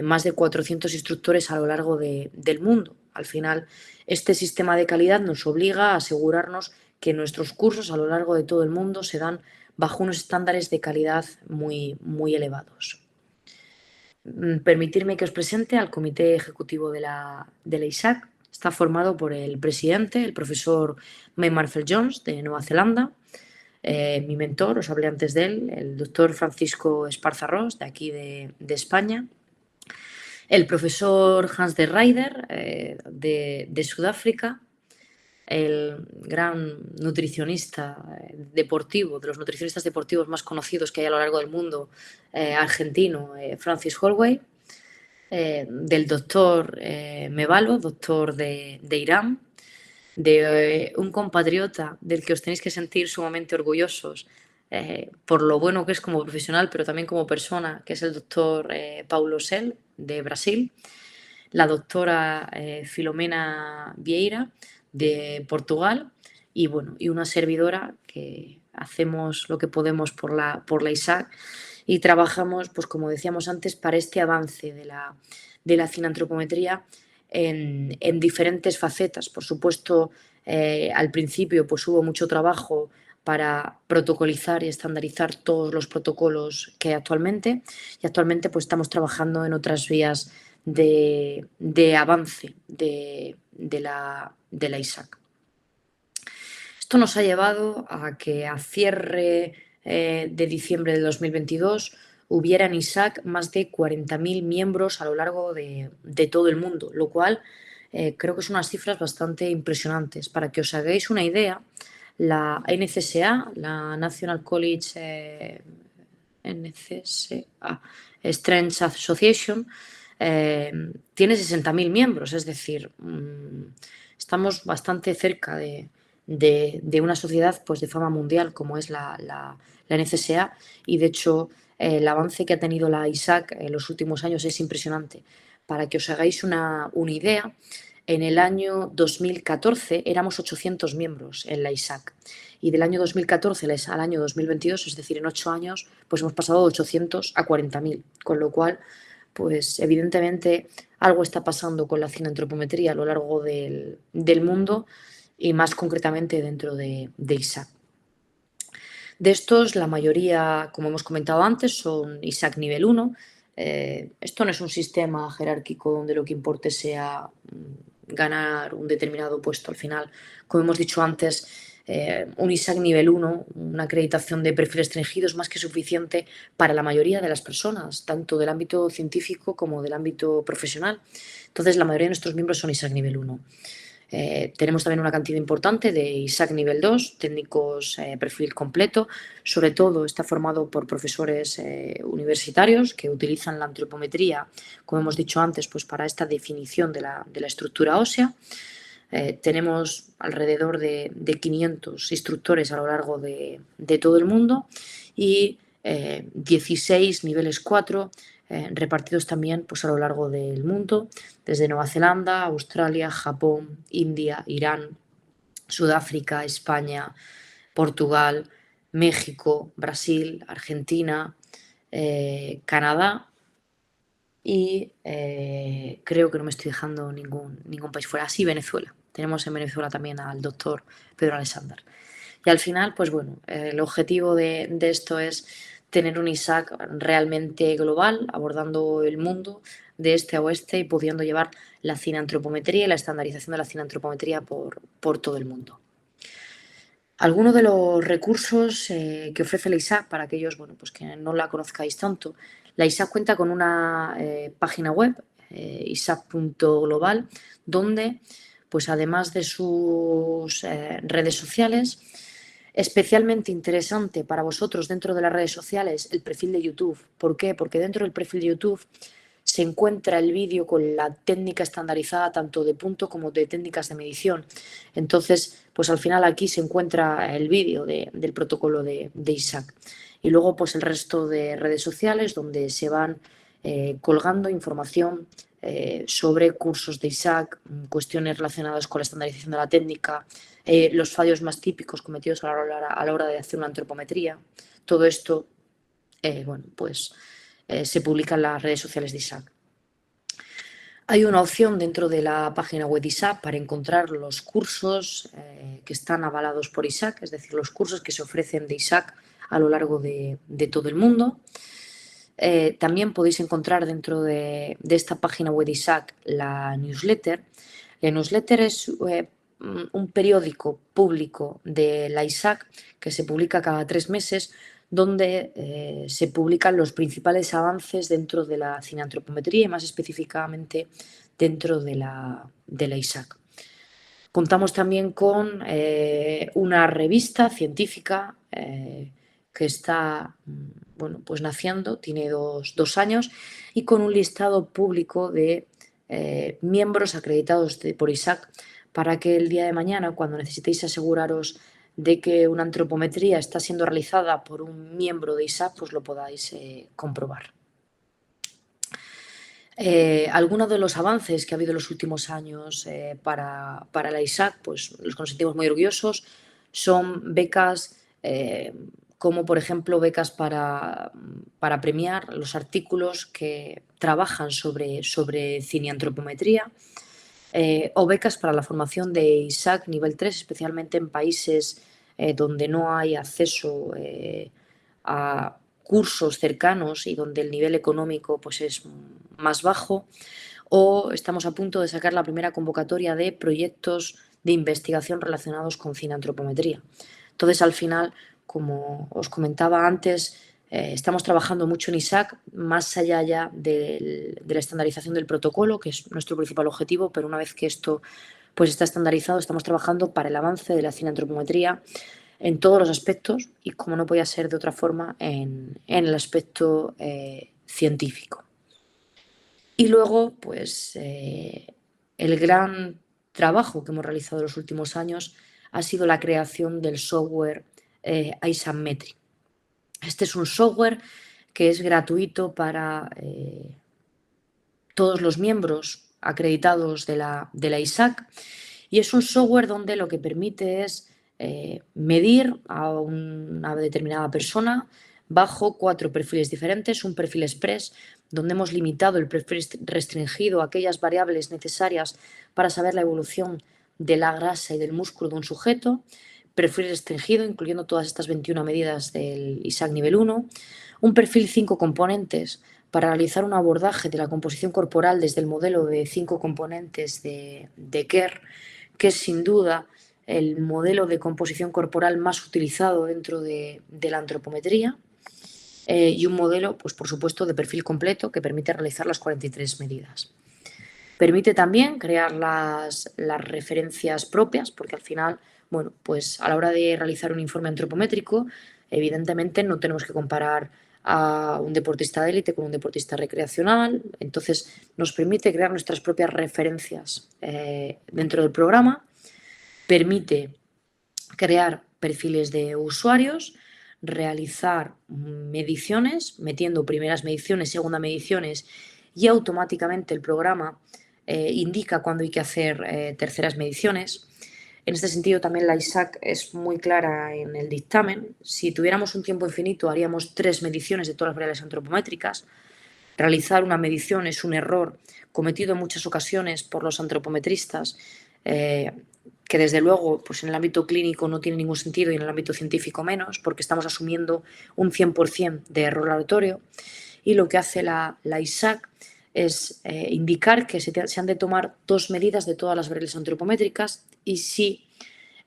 A: más de 400 instructores a lo largo del mundo. Al final, este sistema de calidad nos obliga a asegurarnos que nuestros cursos a lo largo de todo el mundo se dan bajo unos estándares de calidad muy, muy elevados. Permitirme que os presente al Comité Ejecutivo de la ISAC. Está formado por el presidente, el profesor May Marcel-Jones, de Nueva Zelanda, mi mentor, os hablé antes de él, el doctor Francisco Esparza Ros, de aquí de España, el profesor Hans de Ruyder, de Sudáfrica, el gran nutricionista deportivo, de los nutricionistas deportivos más conocidos que hay a lo largo del mundo, argentino, Francis Holloway, del doctor Mevalo, doctor de Irán, de un compatriota del que os tenéis que sentir sumamente orgullosos por lo bueno que es como profesional, pero también como persona, que es el doctor Paulo Sel, de Brasil, la doctora Filomena Vieira, de Portugal, y bueno, y una servidora que hacemos lo que podemos por la ISAC y trabajamos, pues como decíamos antes, para este avance de la cinantropometría en diferentes facetas. Por supuesto, al principio pues hubo mucho trabajo para protocolizar y estandarizar todos los protocolos que hay actualmente, y actualmente pues estamos trabajando en otras vías de avance de la ISAC. Esto nos ha llevado a que a cierre de diciembre de 2022 hubiera en ISAC más de 40.000 miembros a lo largo de todo el mundo, lo cual creo que son unas cifras bastante impresionantes. Para que os hagáis una idea, la NCSA, la National College Strength Association, tiene 60.000 miembros, es decir, estamos bastante cerca de de una sociedad pues, de fama mundial como es la NCSA, y de hecho el avance que ha tenido la ISAC en los últimos años es impresionante. Para que os hagáis una idea, en el año 2014 éramos 800 miembros en la ISAC, y del año 2014 al año 2022, es decir, en 8 años, pues hemos pasado de 800 a 40.000, con lo cual, pues evidentemente algo está pasando con la cineantropometría a lo largo del mundo, y más concretamente dentro de ISAC. De estos, la mayoría, como hemos comentado antes, son ISAC nivel 1. Esto no es un sistema jerárquico donde lo que importe sea ganar un determinado puesto al final. Como hemos dicho antes, un ISAC nivel 1, una acreditación de perfil restringido, es más que suficiente para la mayoría de las personas, tanto del ámbito científico como del ámbito profesional. Entonces, la mayoría de nuestros miembros son ISAC nivel 1. Tenemos también una cantidad importante de ISAC nivel 2, técnicos perfil completo. Sobre todo está formado por profesores universitarios que utilizan la antropometría, como hemos dicho antes, pues para esta definición de la estructura ósea. Tenemos alrededor de 500 instructores a lo largo de todo el mundo, y 16 niveles 4 repartidos también pues, a lo largo del mundo, desde Nueva Zelanda, Australia, Japón, India, Irán, Sudáfrica, España, Portugal, México, Brasil, Argentina, Canadá, y creo que no me estoy dejando ningún país fuera. Así, Venezuela. Tenemos en Venezuela también al doctor Pedro Alexander. Y al final, pues bueno, el objetivo de esto es tener un ISAC realmente global, abordando el mundo de este a oeste y pudiendo llevar la cineantropometría y la estandarización de la cineantropometría por todo el mundo. Algunos de los recursos que ofrece la ISAC, para aquellos bueno, pues que no la conozcáis tanto, la ISAC cuenta con una página web, isac.global, donde, pues además de sus redes sociales, especialmente interesante para vosotros dentro de las redes sociales, el perfil de YouTube. ¿Por qué? Porque dentro del perfil de YouTube se encuentra el vídeo con la técnica estandarizada tanto de punto como de técnicas de medición. Entonces, pues al final aquí se encuentra el vídeo del protocolo de ISAC. Y luego pues el resto de redes sociales donde se van colgando información sobre cursos de ISAC, cuestiones relacionadas con la estandarización de la técnica, los fallos más típicos cometidos a la hora de hacer una antropometría. Todo esto, bueno, pues se publica en las redes sociales de ISAC. Hay una opción dentro de la página web de ISAC para encontrar los cursos que están avalados por ISAC, es decir, los cursos que se ofrecen de ISAC a lo largo de todo el mundo. También podéis encontrar dentro de esta página web de ISAC la newsletter. La newsletter es un periódico público de la ISAC que se publica cada 3 meses, donde se publican los principales avances dentro de la cineantropometría y más específicamente dentro de la ISAC. Contamos también con una revista científica que está bueno, pues naciendo, tiene dos años, y con un listado público de miembros acreditados por ISAC, para que el día de mañana, cuando necesitéis aseguraros de que una antropometría está siendo realizada por un miembro de ISAC, pues lo podáis comprobar. Algunos de los avances que ha habido en los últimos años para la ISAC, pues los que nos sentimos muy orgullosos, son becas como por ejemplo becas para premiar los artículos que trabajan sobre cineantropometría, o becas para la formación de ISAC nivel 3, especialmente en países donde no hay acceso a cursos cercanos y donde el nivel económico pues, es más bajo, o estamos a punto de sacar la primera convocatoria de proyectos de investigación relacionados con cineantropometría. Entonces, al final, como os comentaba antes, estamos trabajando mucho en ISAC, más allá ya de la estandarización del protocolo, que es nuestro principal objetivo, pero una vez que esto pues, está estandarizado, estamos trabajando para el avance de la cineantropometría en todos los aspectos y, como no podía ser de otra forma, en el aspecto científico. Y luego, pues, el gran trabajo que hemos realizado en los últimos años ha sido la creación del software Isanmetry. Este es un software que es gratuito para todos los miembros acreditados de la ISAC, y es un software donde lo que permite es medir a una determinada persona bajo 4 perfiles diferentes. Un perfil express, donde hemos limitado el perfil restringido a aquellas variables necesarias para saber la evolución de la grasa y del músculo de un sujeto. Perfil restringido, incluyendo todas estas 21 medidas del ISAC nivel 1. Un perfil 5 componentes, para realizar un abordaje de la composición corporal desde el modelo de 5 componentes de Kerr, que es sin duda el modelo de composición corporal más utilizado dentro de la antropometría, y un modelo, pues por supuesto, de perfil completo que permite realizar las 43 medidas. Permite también crear las referencias propias, porque al final, bueno, pues a la hora de realizar un informe antropométrico, evidentemente no tenemos que comparar a un deportista de élite con un deportista recreacional. Entonces nos permite crear nuestras propias referencias dentro del programa. Permite crear perfiles de usuarios, realizar mediciones, metiendo primeras mediciones, segundas mediciones, y automáticamente el programa indica cuándo hay que hacer terceras mediciones. En este sentido, también la ISAC es muy clara en el dictamen. Si tuviéramos un tiempo infinito, haríamos 3 mediciones de todas las variables antropométricas. Realizar una medición es un error cometido en muchas ocasiones por los antropometristas, que desde luego pues en el ámbito clínico no tiene ningún sentido, y en el ámbito científico menos, porque estamos asumiendo un 100% de error aleatorio. Y lo que hace la ISAC es indicar que se han de tomar 2 medidas de todas las variables antropométricas, y si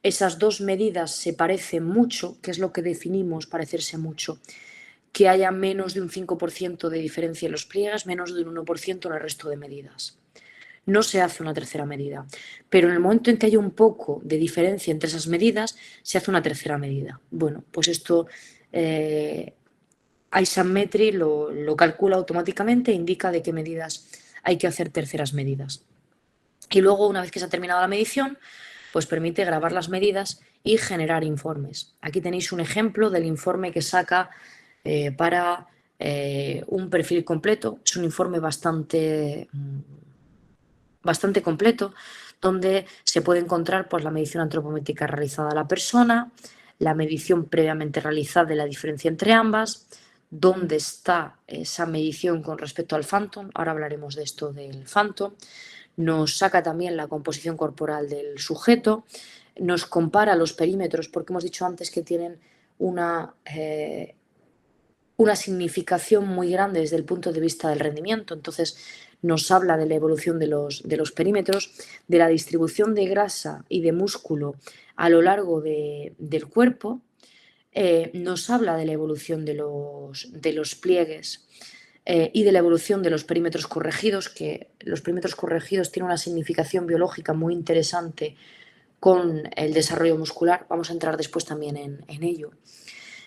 A: esas 2 medidas se parecen mucho, que es lo que definimos parecerse mucho, que haya menos de un 5% de diferencia en los pliegues, menos de un 1% en el resto de medidas. No se hace una tercera medida, pero en el momento en que haya un poco de diferencia entre esas medidas, se hace una tercera medida. Bueno, pues esto Isanmetry lo calcula automáticamente e indica de qué medidas hay que hacer terceras medidas. Y luego, una vez que se ha terminado la medición, pues permite grabar las medidas y generar informes. Aquí tenéis un ejemplo del informe que saca para un perfil completo. Es un informe bastante completo, donde se puede encontrar pues, la medición antropométrica realizada a la persona, la medición previamente realizada de la diferencia entre ambas, dónde está esa medición con respecto al Phantom. Ahora hablaremos de esto del Phantom. Nos saca también la composición corporal del sujeto, nos compara los perímetros, porque hemos dicho antes que tienen una significación muy grande desde el punto de vista del rendimiento. Entonces nos habla de la evolución de los perímetros, de la distribución de grasa y de músculo a lo largo del cuerpo. Nos habla de la evolución de los pliegues y de la evolución de los perímetros corregidos, que los perímetros corregidos tienen una significación biológica muy interesante con el desarrollo muscular. Vamos a entrar después también en ello.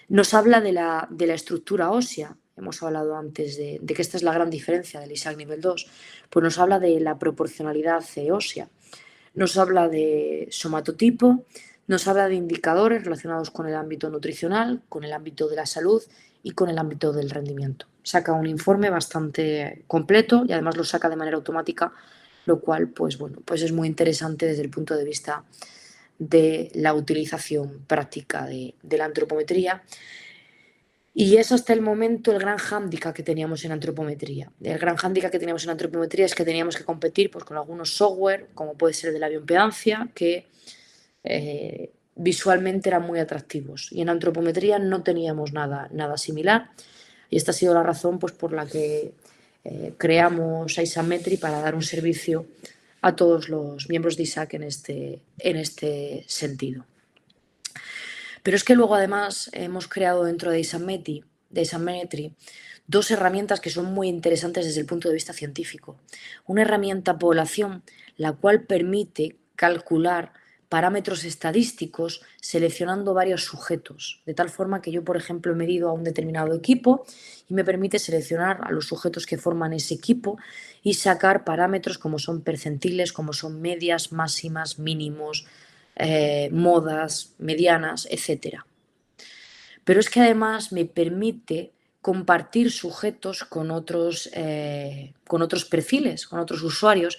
A: Nos habla de la estructura ósea. Hemos hablado antes de que esta es la gran diferencia del ISAC nivel 2. Pues nos habla de la proporcionalidad ósea. Nos habla de somatotipo, nos habla de indicadores relacionados con el ámbito nutricional, con el ámbito de la salud y con el ámbito del rendimiento. Saca un informe bastante completo y además lo saca de manera automática, lo cual pues es muy interesante desde el punto de vista de la utilización práctica de la antropometría. Y es hasta el momento el gran hándicap que teníamos en antropometría. El gran hándicap que teníamos en antropometría es que teníamos que competir pues, con algunos software, como puede ser el de la bioimpedancia, que visualmente eran muy atractivos. Y en antropometría no teníamos nada similar. Y esta ha sido la razón pues, por la que creamos Isanmetry, para dar un servicio a todos los miembros de ISAC en este sentido. Pero es que luego además hemos creado dentro de Isanmetry 2 herramientas que son muy interesantes desde el punto de vista científico. Una herramienta población, la cual permite calcular parámetros estadísticos seleccionando varios sujetos, de tal forma que yo, por ejemplo, he medido a un determinado equipo y me permite seleccionar a los sujetos que forman ese equipo y sacar parámetros como son percentiles, como son medias, máximas, mínimos, modas medianas, etc. Pero es que además me permite compartir sujetos con otros perfiles, con otros usuarios.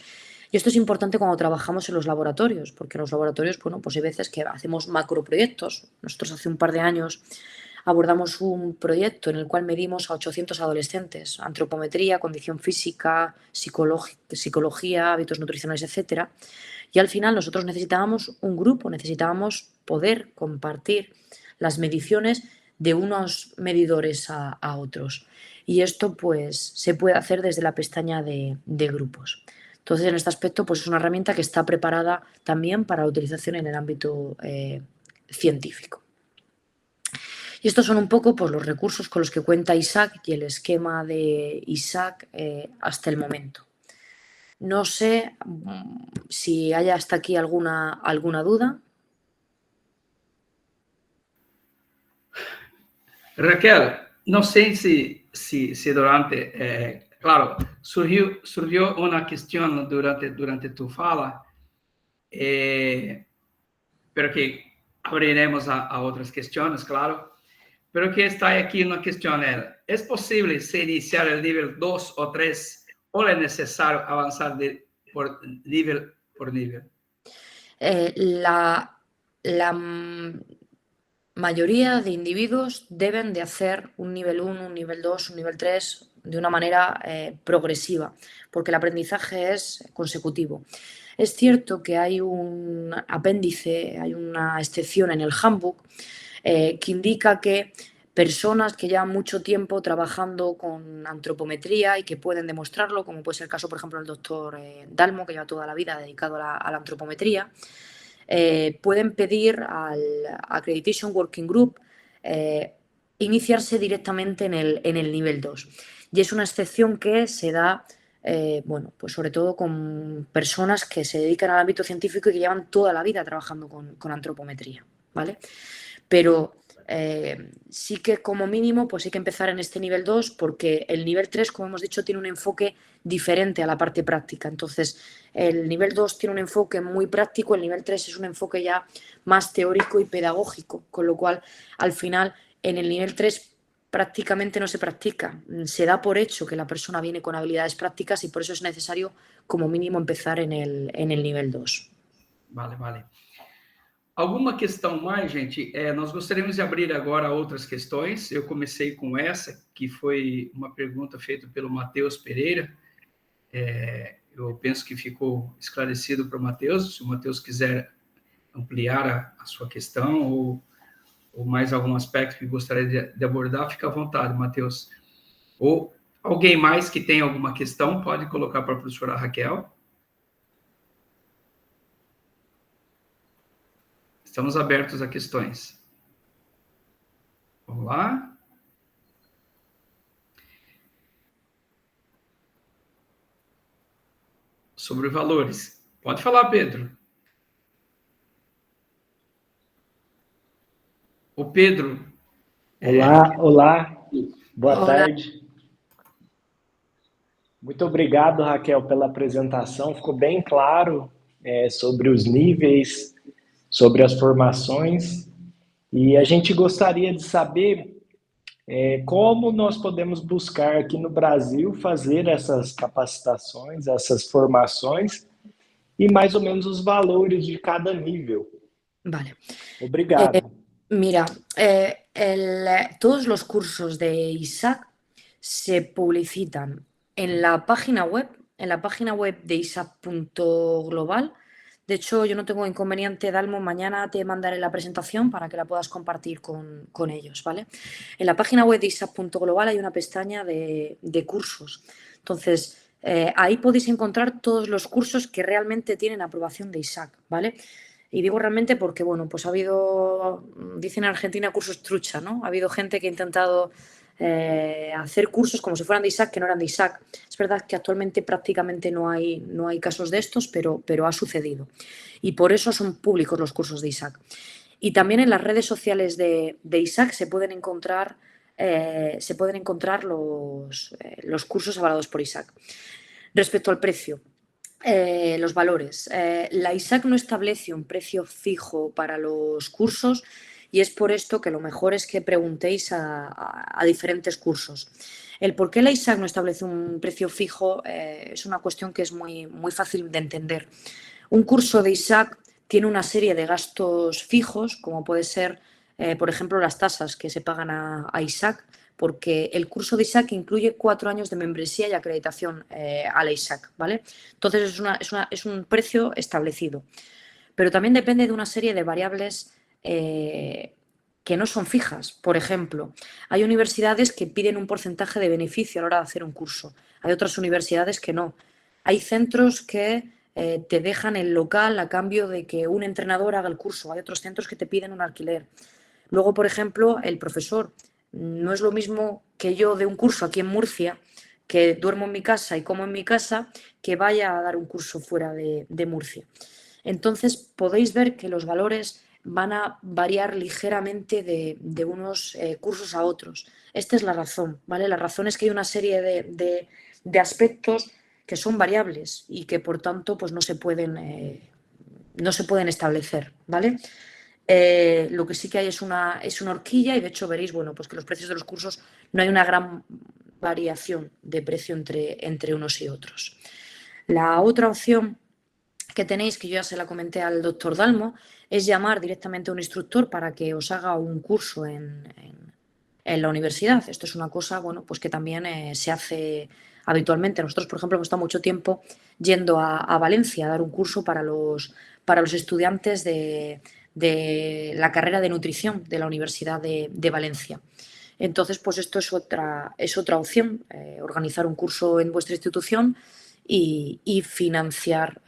A: Y esto es importante cuando trabajamos en los laboratorios, porque en los laboratorios, bueno, pues hay veces que hacemos macroproyectos. Nosotros hace un par de años abordamos un proyecto en el cual medimos a 800 adolescentes, antropometría, condición física, psicología, hábitos nutricionales, etc. Y al final nosotros necesitábamos un grupo, necesitábamos poder compartir las mediciones de unos medidores a otros. Y esto pues se puede hacer desde la pestaña de grupos. Entonces, en este aspecto, pues es una herramienta que está preparada también para la utilización en el ámbito científico. Y estos son un poco pues, los recursos con los que cuenta Isaac y el esquema de Isaac hasta el momento. No sé si hay hasta aquí alguna duda.
C: Raquel, não sei se durante, claro, surgiu uma questão durante tu fala, pero que abriremos a outras questões, claro, pero que está aqui uma questão, ¿es possível se iniciar o nível 2 ou 3 ou é necessário avançar por nível por nível?
A: La mayoría de individuos deben de hacer un nivel 1, un nivel 2, un nivel 3 de una manera progresiva, porque el aprendizaje es consecutivo. Es cierto que hay un apéndice, hay una excepción en el handbook que indica que personas que llevan mucho tiempo trabajando con antropometría y que pueden demostrarlo, como puede ser el caso, por ejemplo, del doctor Dalmo, que lleva toda la vida dedicado a la antropometría, pueden pedir al Accreditation Working Group iniciarse directamente en el nivel 2. Y es una excepción que se da, bueno, pues sobre todo con personas que se dedican al ámbito científico y que llevan toda la vida trabajando con antropometría, ¿vale? Pero sí que como mínimo pues hay que empezar en este nivel 2 porque el nivel 3, como hemos dicho, tiene un enfoque diferente a la parte práctica. Entonces, el nivel 2 tiene un enfoque muy práctico, el nivel 3 es un enfoque ya más teórico y pedagógico, con lo cual, al final, en el nivel 3 prácticamente no se practica. Se da por hecho que la persona viene con habilidades prácticas y por eso es necesario, como mínimo, empezar en el nivel 2.
C: Vale. Alguma questão mais, gente? Nós gostaríamos de abrir agora outras questões. Eu comecei com essa, que foi uma pergunta feita pelo Matheus Pereira. Eu penso que ficou esclarecido para o Matheus. Se o Matheus quiser ampliar a sua questão ou mais algum aspecto que gostaria de abordar, fica à vontade, Matheus. Ou alguém mais que tenha alguma questão, pode colocar para a professora Raquel. Estamos abertos a questões. Vamos lá. Sobre valores. Pode falar, Pedro. O Pedro.
D: Olá. Boa
A: Olá.
D: tarde. Muito obrigado, Raquel, pela apresentação. Ficou bem claro sobre os níveis, sobre as formações. E a gente gostaria de saber como nós podemos buscar aqui no Brasil fazer essas capacitações, essas formações e mais ou menos os valores de cada nível.
A: Vale.
D: Obrigado.
A: Mira, todos los cursos de Isaac se publicitan en la página web de isaac.global. De hecho, yo no tengo inconveniente, Dalmo, mañana te mandaré la presentación para que la puedas compartir con ellos, ¿vale? En la página web de isaac.global hay una pestaña de cursos. Entonces, ahí podéis encontrar todos los cursos que realmente tienen aprobación de Isaac, ¿vale? Y digo realmente porque, bueno, pues ha habido, dicen en Argentina, cursos trucha, ¿no? Ha habido gente que ha intentado hacer cursos como si fueran de Isaac, que no eran de Isaac. Es verdad que actualmente prácticamente no hay casos de estos, pero ha sucedido. Y por eso son públicos los cursos de Isaac. Y también en las redes sociales de Isaac se pueden encontrar los cursos avalados por Isaac. Respecto al precio, Los valores. La ISAC no establece un precio fijo para los cursos y es por esto que lo mejor es que preguntéis a diferentes cursos. El por qué la ISAC no establece un precio fijo es una cuestión que es muy, muy fácil de entender. Un curso de ISAC tiene una serie de gastos fijos, como puede ser, por ejemplo, las tasas que se pagan a ISAC, porque el curso de ISAC incluye 4 años de membresía y acreditación a la ISAC, ¿vale? Entonces es un precio establecido. Pero también depende de una serie de variables que no son fijas. Por ejemplo, hay universidades que piden un porcentaje de beneficio a la hora de hacer un curso. Hay otras universidades que no. Hay centros que te dejan el local a cambio de que un entrenador haga el curso. Hay otros centros que te piden un alquiler. Luego, por ejemplo, el profesor. No es lo mismo que yo de un curso aquí en Murcia, que duermo en mi casa y como en mi casa, que vaya a dar un curso fuera de Murcia. Entonces, podéis ver que los valores van a variar ligeramente de unos cursos a otros. Esta es la razón, ¿vale? La razón es que hay una serie de aspectos que son variables y que, por tanto, pues no se pueden establecer, ¿vale? Lo que sí que hay es una horquilla y, de hecho, veréis, bueno, pues que los precios de los cursos no hay una gran variación de precio entre unos y otros. La otra opción que tenéis, que yo ya se la comenté al doctor Dalmo, es llamar directamente a un instructor para que os haga un curso en la universidad. Esto es una cosa, bueno, pues que también se hace habitualmente. Nosotros, por ejemplo, hemos estado mucho tiempo yendo a Valencia a dar un curso para los estudiantes de la carrera de nutrición de la Universidad de Valencia. Entonces, pues esto es otra opción, organizar un curso en vuestra institución y financiar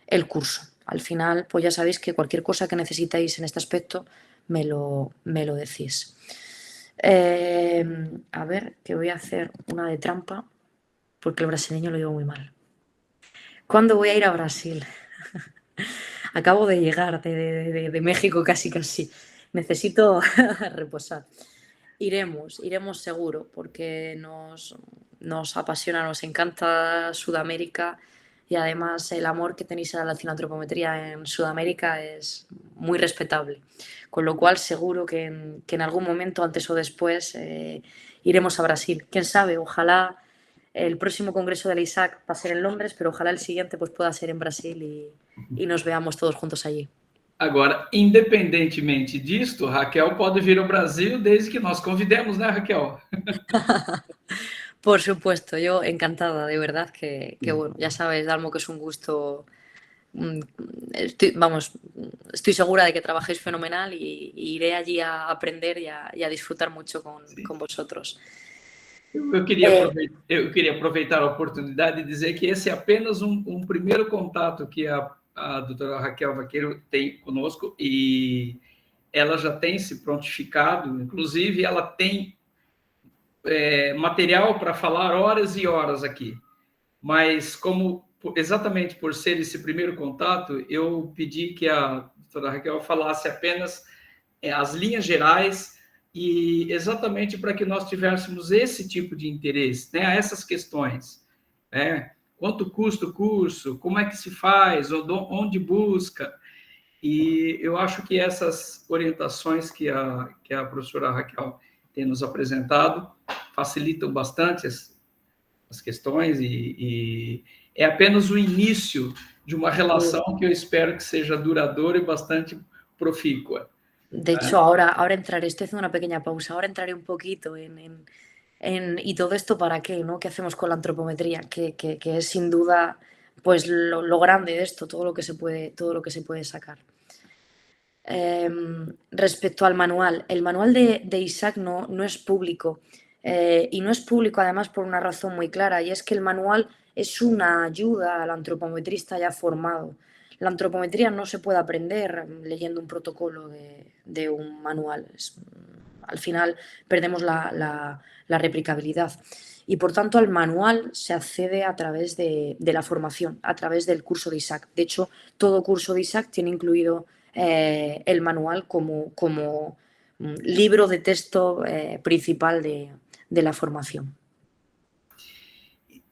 A: el curso. Al final, pues ya sabéis que cualquier cosa que necesitéis en este aspecto me lo decís. A ver, que voy a hacer una de trampa, porque el brasileño lo llevo muy mal. ¿Cuándo voy a ir a Brasil? Acabo de llegar de México casi. Necesito reposar. Iremos seguro, porque nos apasiona, nos encanta Sudamérica y además el amor que tenéis a la cilantropometría en Sudamérica es muy respetable. Con lo cual seguro que en algún momento, antes o después, iremos a Brasil. Quién sabe, ojalá el próximo congreso de la ISAC va a ser en Londres, pero ojalá el siguiente pues pueda ser en Brasil y nos veamos todos juntos allí.
C: Agora, independentemente disto, Raquel pode vir ao Brasil desde que nós convidemos, né, Raquel?
A: Por supuesto, yo encantada, de verdad que bueno, ya sabes, Dalmo, que es un gusto. Estoy segura de que trabajéis fenomenal y iré allí a aprender y a disfrutar mucho con vosotros.
C: Eu queria aproveitar a oportunidade de dizer que esse é apenas um primeiro contato que a doutora Raquel Vaqueiro tem conosco e ela já tem se prontificado, inclusive ela tem material para falar horas e horas aqui, mas exatamente por ser esse primeiro contato, eu pedi que a doutora Raquel falasse apenas as linhas gerais e exatamente para que nós tivéssemos esse tipo de interesse, né, a essas questões, né? Quanto custa o curso, como é que se faz, onde busca, e eu acho que essas orientações que a professora Raquel tem nos apresentado facilitam bastante as questões e é apenas o início de uma relação que eu espero que seja duradoura e bastante profícua.
A: De hecho, ahora entraré, estoy haciendo una pequeña pausa, ahora entraré un poquito ¿y todo esto para qué, no? ¿Qué hacemos con la antropometría? Que es sin duda pues lo grande de esto, todo lo que se puede sacar. Respecto al manual, el manual de ISAC no es público y no es público además por una razón muy clara, y es que el manual es una ayuda al antropometrista ya formado. La antropometría no se puede aprender leyendo un protocolo de un manual. Al final perdemos la replicabilidad. Y por tanto al manual se accede a través de la formación, a través del curso de ISAC. De hecho, todo curso de ISAC tiene incluido el manual como libro de texto principal de la formación.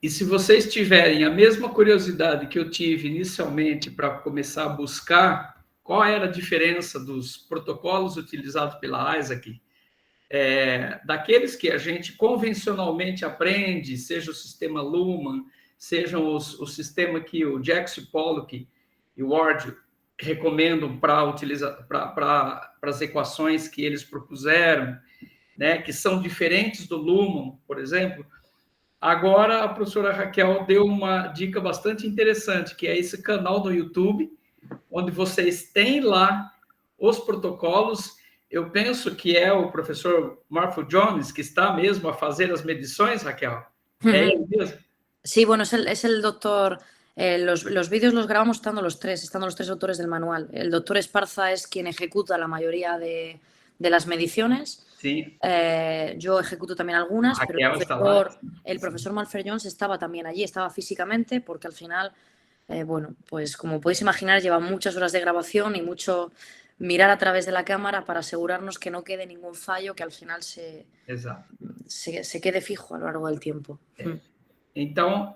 C: E se vocês tiverem a mesma curiosidade que eu tive inicialmente para começar a buscar qual era a diferença dos protocolos utilizados pela Isaac, daqueles que a gente convencionalmente aprende, seja o sistema Luhmann, seja o sistema que o Jackson Pollock e o Ward recomendam para utilizar para as equações que eles propuseram, né, que são diferentes do Luhmann, por exemplo. Agora a professora Raquel deu uma dica bastante interessante, que é esse canal no YouTube, onde vocês têm lá os protocolos. Eu penso que é o professor Marfo Jones que está mesmo a fazer as medições, Raquel. ¿É él mesmo?
A: Sí, bueno, es el doctor. Los vídeos los grabamos estando los tres autores del manual. El doctor Esparza es quien ejecuta la mayoría de las mediciones.
C: Sí.
A: Yo ejecuto también algunas,
C: Raquel
A: pero el profesor Malfer Jones estaba también allí, estaba físicamente, porque al final, bueno, pues como podéis imaginar, lleva muchas horas de grabación y mucho mirar a través de la cámara para asegurarnos que no quede ningún fallo, que al final se quede fijo a lo largo del tiempo.
C: Então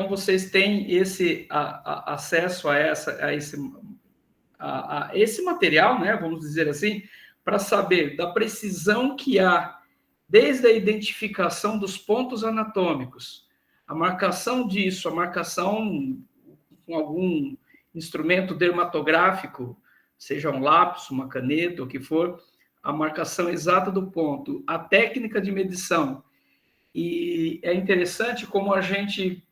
C: vocês têm esse acesso a esse material, né, vamos dizer assim, para saber da precisão que há desde a identificação dos pontos anatômicos, a marcação disso, a marcação com algum instrumento dermatográfico, seja um lápis, uma caneta, o que for, a marcação exata do ponto, a técnica de medição. E é interessante como a gente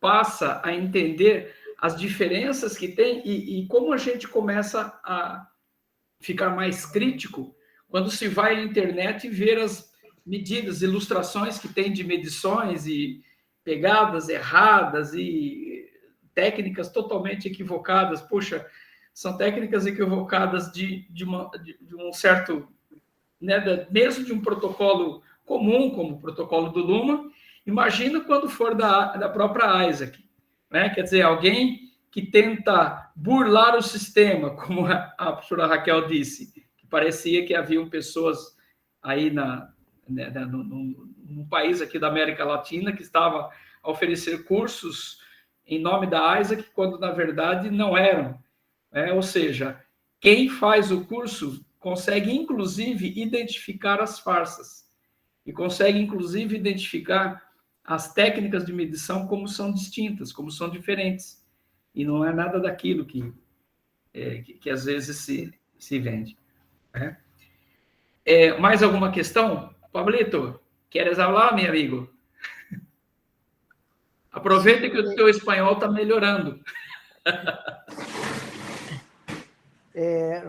C: passa a entender as diferenças que tem e como a gente começa a ficar mais crítico quando se vai à internet e ver as medidas, ilustrações que tem de medições e pegadas erradas e técnicas totalmente equivocadas. Puxa, são técnicas equivocadas de um certo, né, mesmo de um protocolo comum, como o protocolo do Luhmann. Imagina quando for da própria Isaac, né? Quer dizer, alguém que tenta burlar o sistema, como a professora Raquel disse, que parecia que haviam pessoas aí num país aqui da América Latina que estava a oferecer cursos em nome da Isaac, quando na verdade não eram. Ou seja, quem faz o curso consegue inclusive identificar as farsas e consegue inclusive identificar as técnicas de medição como são distintas, como são diferentes. E não é nada daquilo que às vezes se vende. Né? Mais alguma questão? Pablito, queres falar, meu amigo? Aproveita que o teu espanhol está melhorando.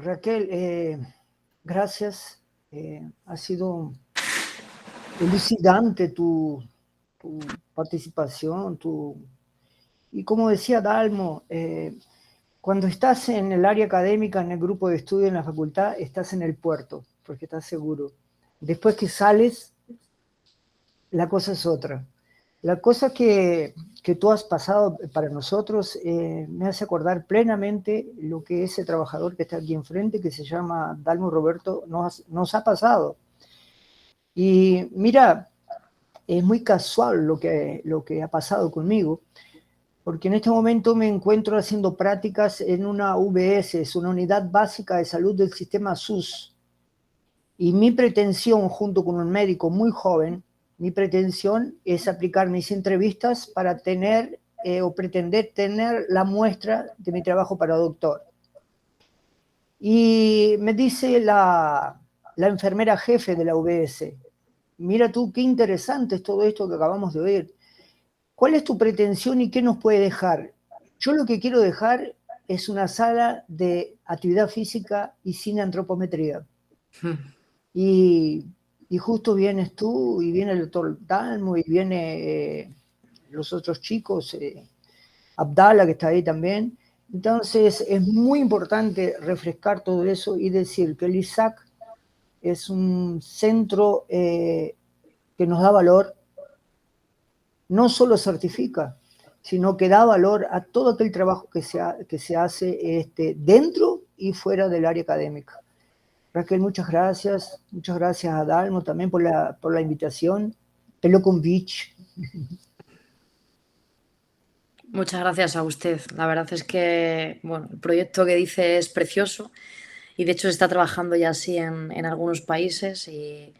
E: Raquel, gracias. Ha sido elucidante tu participación. Y como decía Dalmo, cuando estás en el área académica, en el grupo de estudio, en la facultad, estás en el puerto, porque estás seguro. Después que sales, la cosa es otra. La cosa que tú has pasado para nosotros me hace acordar plenamente lo que ese trabajador que está aquí enfrente, que se llama Dalmo Roberto, nos ha pasado. Y mira, es muy casual lo que ha pasado conmigo, porque en este momento me encuentro haciendo prácticas en una UBS, es una unidad básica de salud del sistema SUS. Y mi pretensión, junto con un médico muy joven, mi pretensión es aplicar mis entrevistas para tener o pretender tener la muestra de mi trabajo para doctor. Y me dice la enfermera jefe de la UBS, mira tú, qué interesante es todo esto que acabamos de oír. ¿Cuál es tu pretensión y qué nos puede dejar? Yo lo que quiero dejar es una sala de actividad física y sin antropometría. Y justo vienes tú, y viene el doctor Dalmo, y viene los otros chicos, Abdala, que está ahí también. Entonces, es muy importante refrescar todo eso y decir que el ISAC es un centro que nos da valor, no solo certifica, sino que da valor a todo aquel trabajo que se hace dentro y fuera del área académica. Raquel, muchas gracias a Dalmo también por la invitación. Pelo con Beach.
A: Muchas gracias a usted. La verdad es que, bueno, el proyecto que dice es precioso y de hecho se está trabajando ya así en algunos países y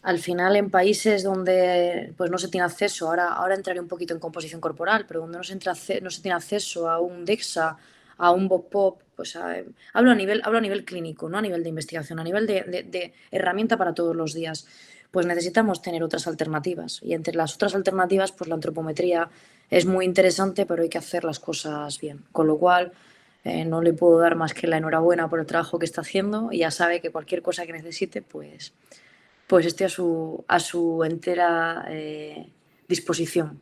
A: al final en países donde pues no se tiene acceso, ahora entraré un poquito en composición corporal, pero donde no se tiene acceso a un DEXA, a un BOPOP, pues hablo a nivel clínico, no a nivel de investigación, a nivel de herramienta para todos los días. Pues necesitamos tener otras alternativas. Y entre las otras alternativas, pues la antropometría es muy interesante, pero hay que hacer las cosas bien. Con lo cual, no le puedo dar más que la enhorabuena por el trabajo que está haciendo y ya sabe que cualquier cosa que necesite, pues estoy a su entera disposición.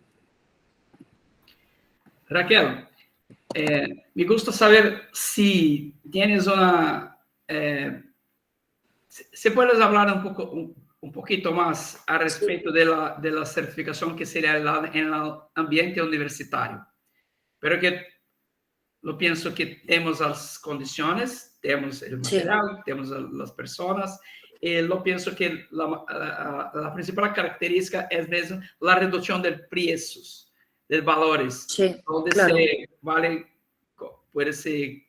C: Raquel, me gusta saber si tienes si puedes hablar un poquito más a respecto de la certificación que sería en el ambiente universitario. Pero que lo pienso que tenemos las condiciones, tenemos el material, sí, tenemos las personas, y lo pienso que la principal característica es mesmo la reducción de precios, de valores,
A: sí,
C: donde
A: claro.
C: puede ser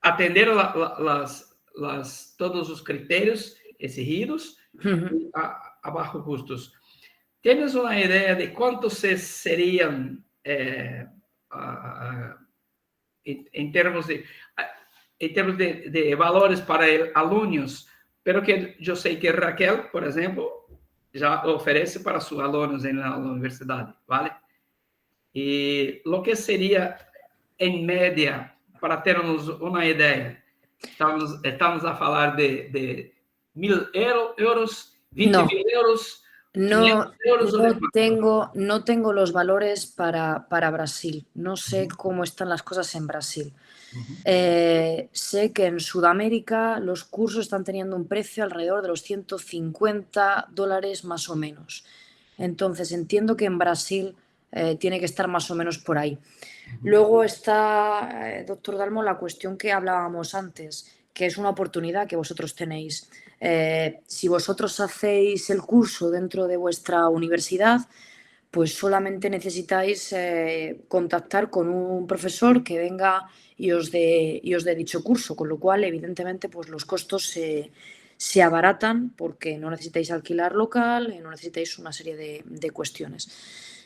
C: atender todos los criterios exigidos a bajo costos. ¿Tienes una idea de cuántos serían en términos de valores para alumnos? Pero que yo sé que Raquel, por ejemplo, ya ofrece para sus alumnos en la universidad, ¿vale? Y lo que sería en media, para termos una idea, estamos a falar de 1.000 euros, 20.000 euros, 500 euros.
A: No tengo los valores para Brasil. No sé cómo están las cosas en Brasil. Sé que en Sudamérica los cursos están teniendo un precio alrededor de los $150 más o menos. Entonces entiendo que en Brasil tiene que estar más o menos por ahí. Luego está, doctor Dalmo, la cuestión que hablábamos antes, que es una oportunidad que vosotros tenéis. Si vosotros hacéis el curso dentro de vuestra universidad, pues solamente necesitáis contactar con un profesor que venga y os dé dicho curso, con lo cual, evidentemente, pues los costos se abaratan porque no necesitáis alquilar local, no necesitáis una serie de cuestiones.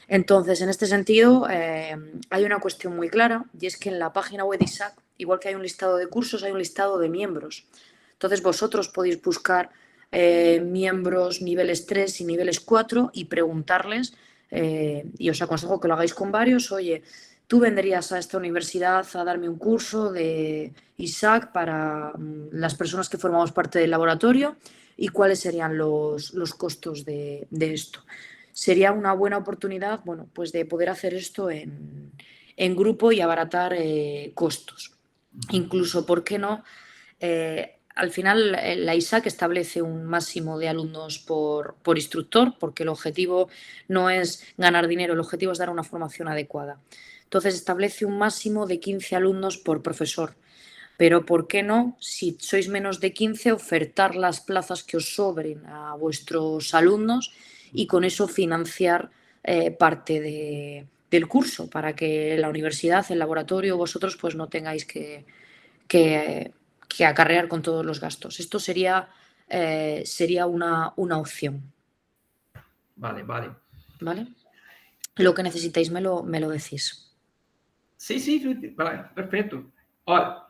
A: Entonces, en este sentido, hay una cuestión muy clara y es que en la página web de ISAC, igual que hay un listado de cursos, hay un listado de miembros. Entonces, vosotros podéis buscar miembros niveles 3 y niveles 4 y preguntarles, y os aconsejo que lo hagáis con varios, oye, tú vendrías a esta universidad a darme un curso de ISAC para las personas que formamos parte del laboratorio y cuáles serían los costos de esto. Sería una buena oportunidad, bueno, pues de poder hacer esto en grupo y abaratar costos. Incluso, ¿por qué no? Al final, la ISAC establece un máximo de alumnos por instructor, porque el objetivo no es ganar dinero, el objetivo es dar una formación adecuada. Entonces, establece un máximo de 15 alumnos por profesor. Pero, ¿por qué no, si sois menos de 15, ofertar las plazas que os sobren a vuestros alumnos y con eso financiar parte del curso para que la universidad, el laboratorio, vosotros pues no tengáis que acarrear con todos los gastos? Esto sería una opción.
C: Vale.
A: ¿Vale? Lo que necesitéis me lo decís.
C: Sí, vale, perfecto. Olha,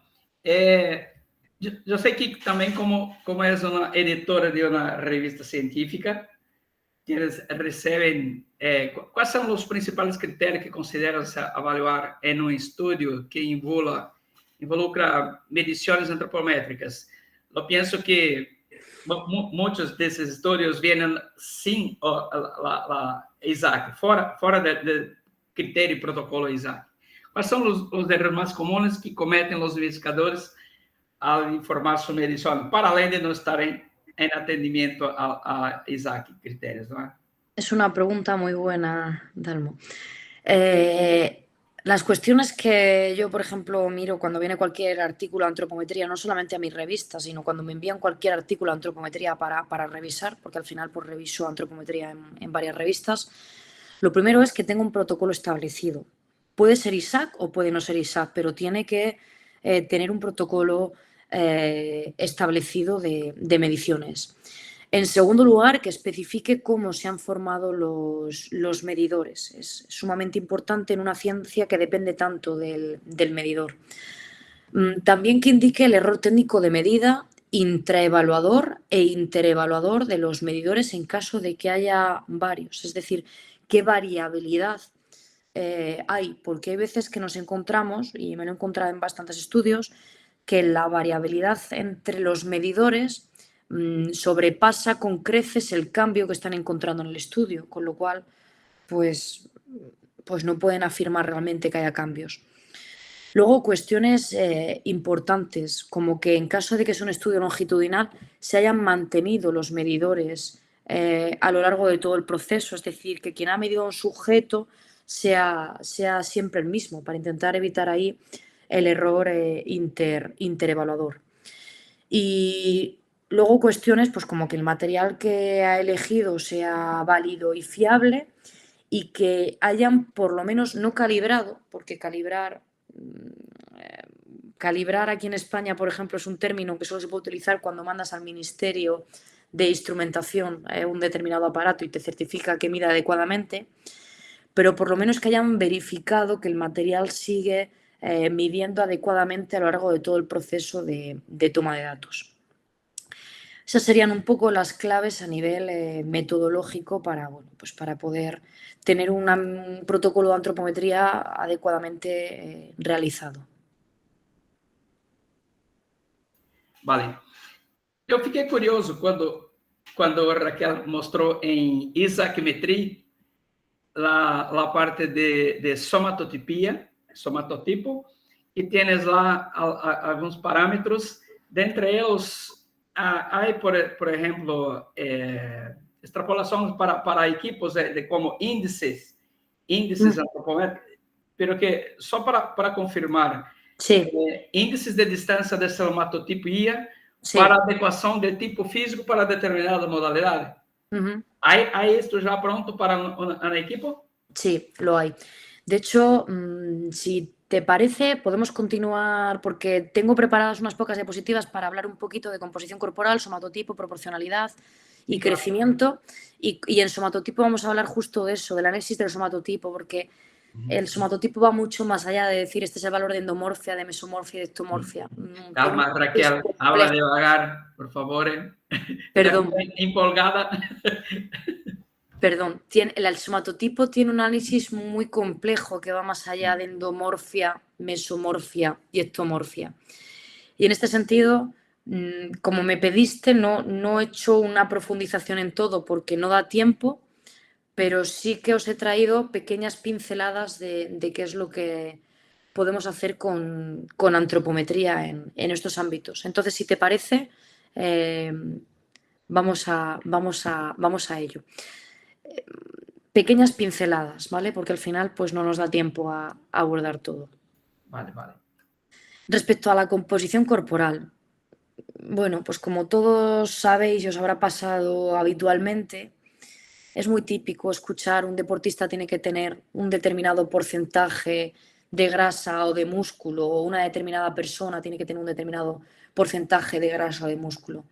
C: yo sé que también como eres una editora de una revista científica, reciben, ¿cuáles son los principales criterios que consideras evaluar en un estudio que involucra mediciones antropométricas? Lo pienso que muchos de esos estudios vienen sin la ISAC, fuera del criterio y protocolo ISAC. ¿Cuáles son los errores más comunes que cometen los investigadores al informar su medición, para além de no estar en atendimiento a ISAC criterios, ¿no?
A: Es una pregunta muy buena, Dalmo. Las cuestiones que yo, por ejemplo, miro cuando viene cualquier artículo de antropometría, no solamente a mi revista, sino cuando me envían cualquier artículo de antropometría para revisar, porque al final pues reviso antropometría en varias revistas, Lo primero es que tenga un protocolo establecido. Puede ser ISAC o puede no ser ISAC, pero tiene que tener un protocolo establecido de mediciones. En segundo lugar, que especifique cómo se han formado los medidores. Es sumamente importante en una ciencia que depende tanto del medidor. También que indique el error técnico de medida, intraevaluador e interevaluador de los medidores en caso de que haya varios. Es decir, qué variabilidad hay, porque hay veces que nos encontramos, y me lo he encontrado en bastantes estudios, que la variabilidad entre los medidores sobrepasa con creces el cambio que están encontrando en el estudio, con lo cual pues no pueden afirmar realmente que haya cambios. Luego, cuestiones importantes, como que en caso de que sea un estudio longitudinal, se hayan mantenido los medidores a lo largo de todo el proceso, es decir, que quien ha medido a un sujeto sea siempre el mismo, para intentar evitar ahí el error interevaluador. Y luego cuestiones pues como que el material que ha elegido sea válido y fiable y que hayan por lo menos no calibrado, porque calibrar aquí en España, por ejemplo, es un término que solo se puede utilizar cuando mandas al Ministerio de Instrumentación un determinado aparato y te certifica que mida adecuadamente, pero por lo menos que hayan verificado que el material sigue midiendo adecuadamente a lo largo de todo el proceso de toma de datos. Esas serían un poco las claves a nivel metodológico para poder tener un protocolo de antropometría adecuadamente realizado.
C: Vale. Eu fiquei curioso quando a Raquel mostrou em isaquimetria a parte de somatotipia, somatotipo, e tienes lá alguns parâmetros, dentre eles há, por exemplo, extrapolações para equipos de como índices antropométricos, pero que só para confirmar,
A: Sí.
C: Índices de distância de somatotipia
A: Sí.
C: para adequação de tipo físico para determinada modalidade. ¿Hay esto ya pronto para un equipo?
A: Sí, lo hay. De hecho, si te parece, podemos continuar porque tengo preparadas unas pocas diapositivas para hablar un poquito de composición corporal, somatotipo, proporcionalidad y crecimiento. Y en somatotipo vamos a hablar justo de eso, del análisis del somatotipo, porque el somatotipo va mucho más allá de decir este es el valor de endomorfia, de mesomorfia y de ectomorfia.
C: Calma, Raquel, habla devagar, por favor.
A: Perdón.
C: Empolgada.
A: Perdón, el somatotipo tiene un análisis muy complejo que va más allá de endomorfia, mesomorfia y ectomorfia. Y en este sentido, como me pediste, no he hecho una profundización en todo porque no da tiempo, pero sí que os he traído pequeñas pinceladas de qué es lo que podemos hacer con antropometría en estos ámbitos. Entonces, si te parece, vamos a ello. Pequeñas pinceladas, ¿vale? Porque al final pues no nos da tiempo a abordar todo.
C: Vale.
A: Respecto a la composición corporal, bueno, pues como todos sabéis y os habrá pasado habitualmente, es muy típico escuchar un deportista tiene que tener un determinado porcentaje de grasa o de músculo, o una determinada persona tiene que tener un determinado porcentaje de grasa o de músculo.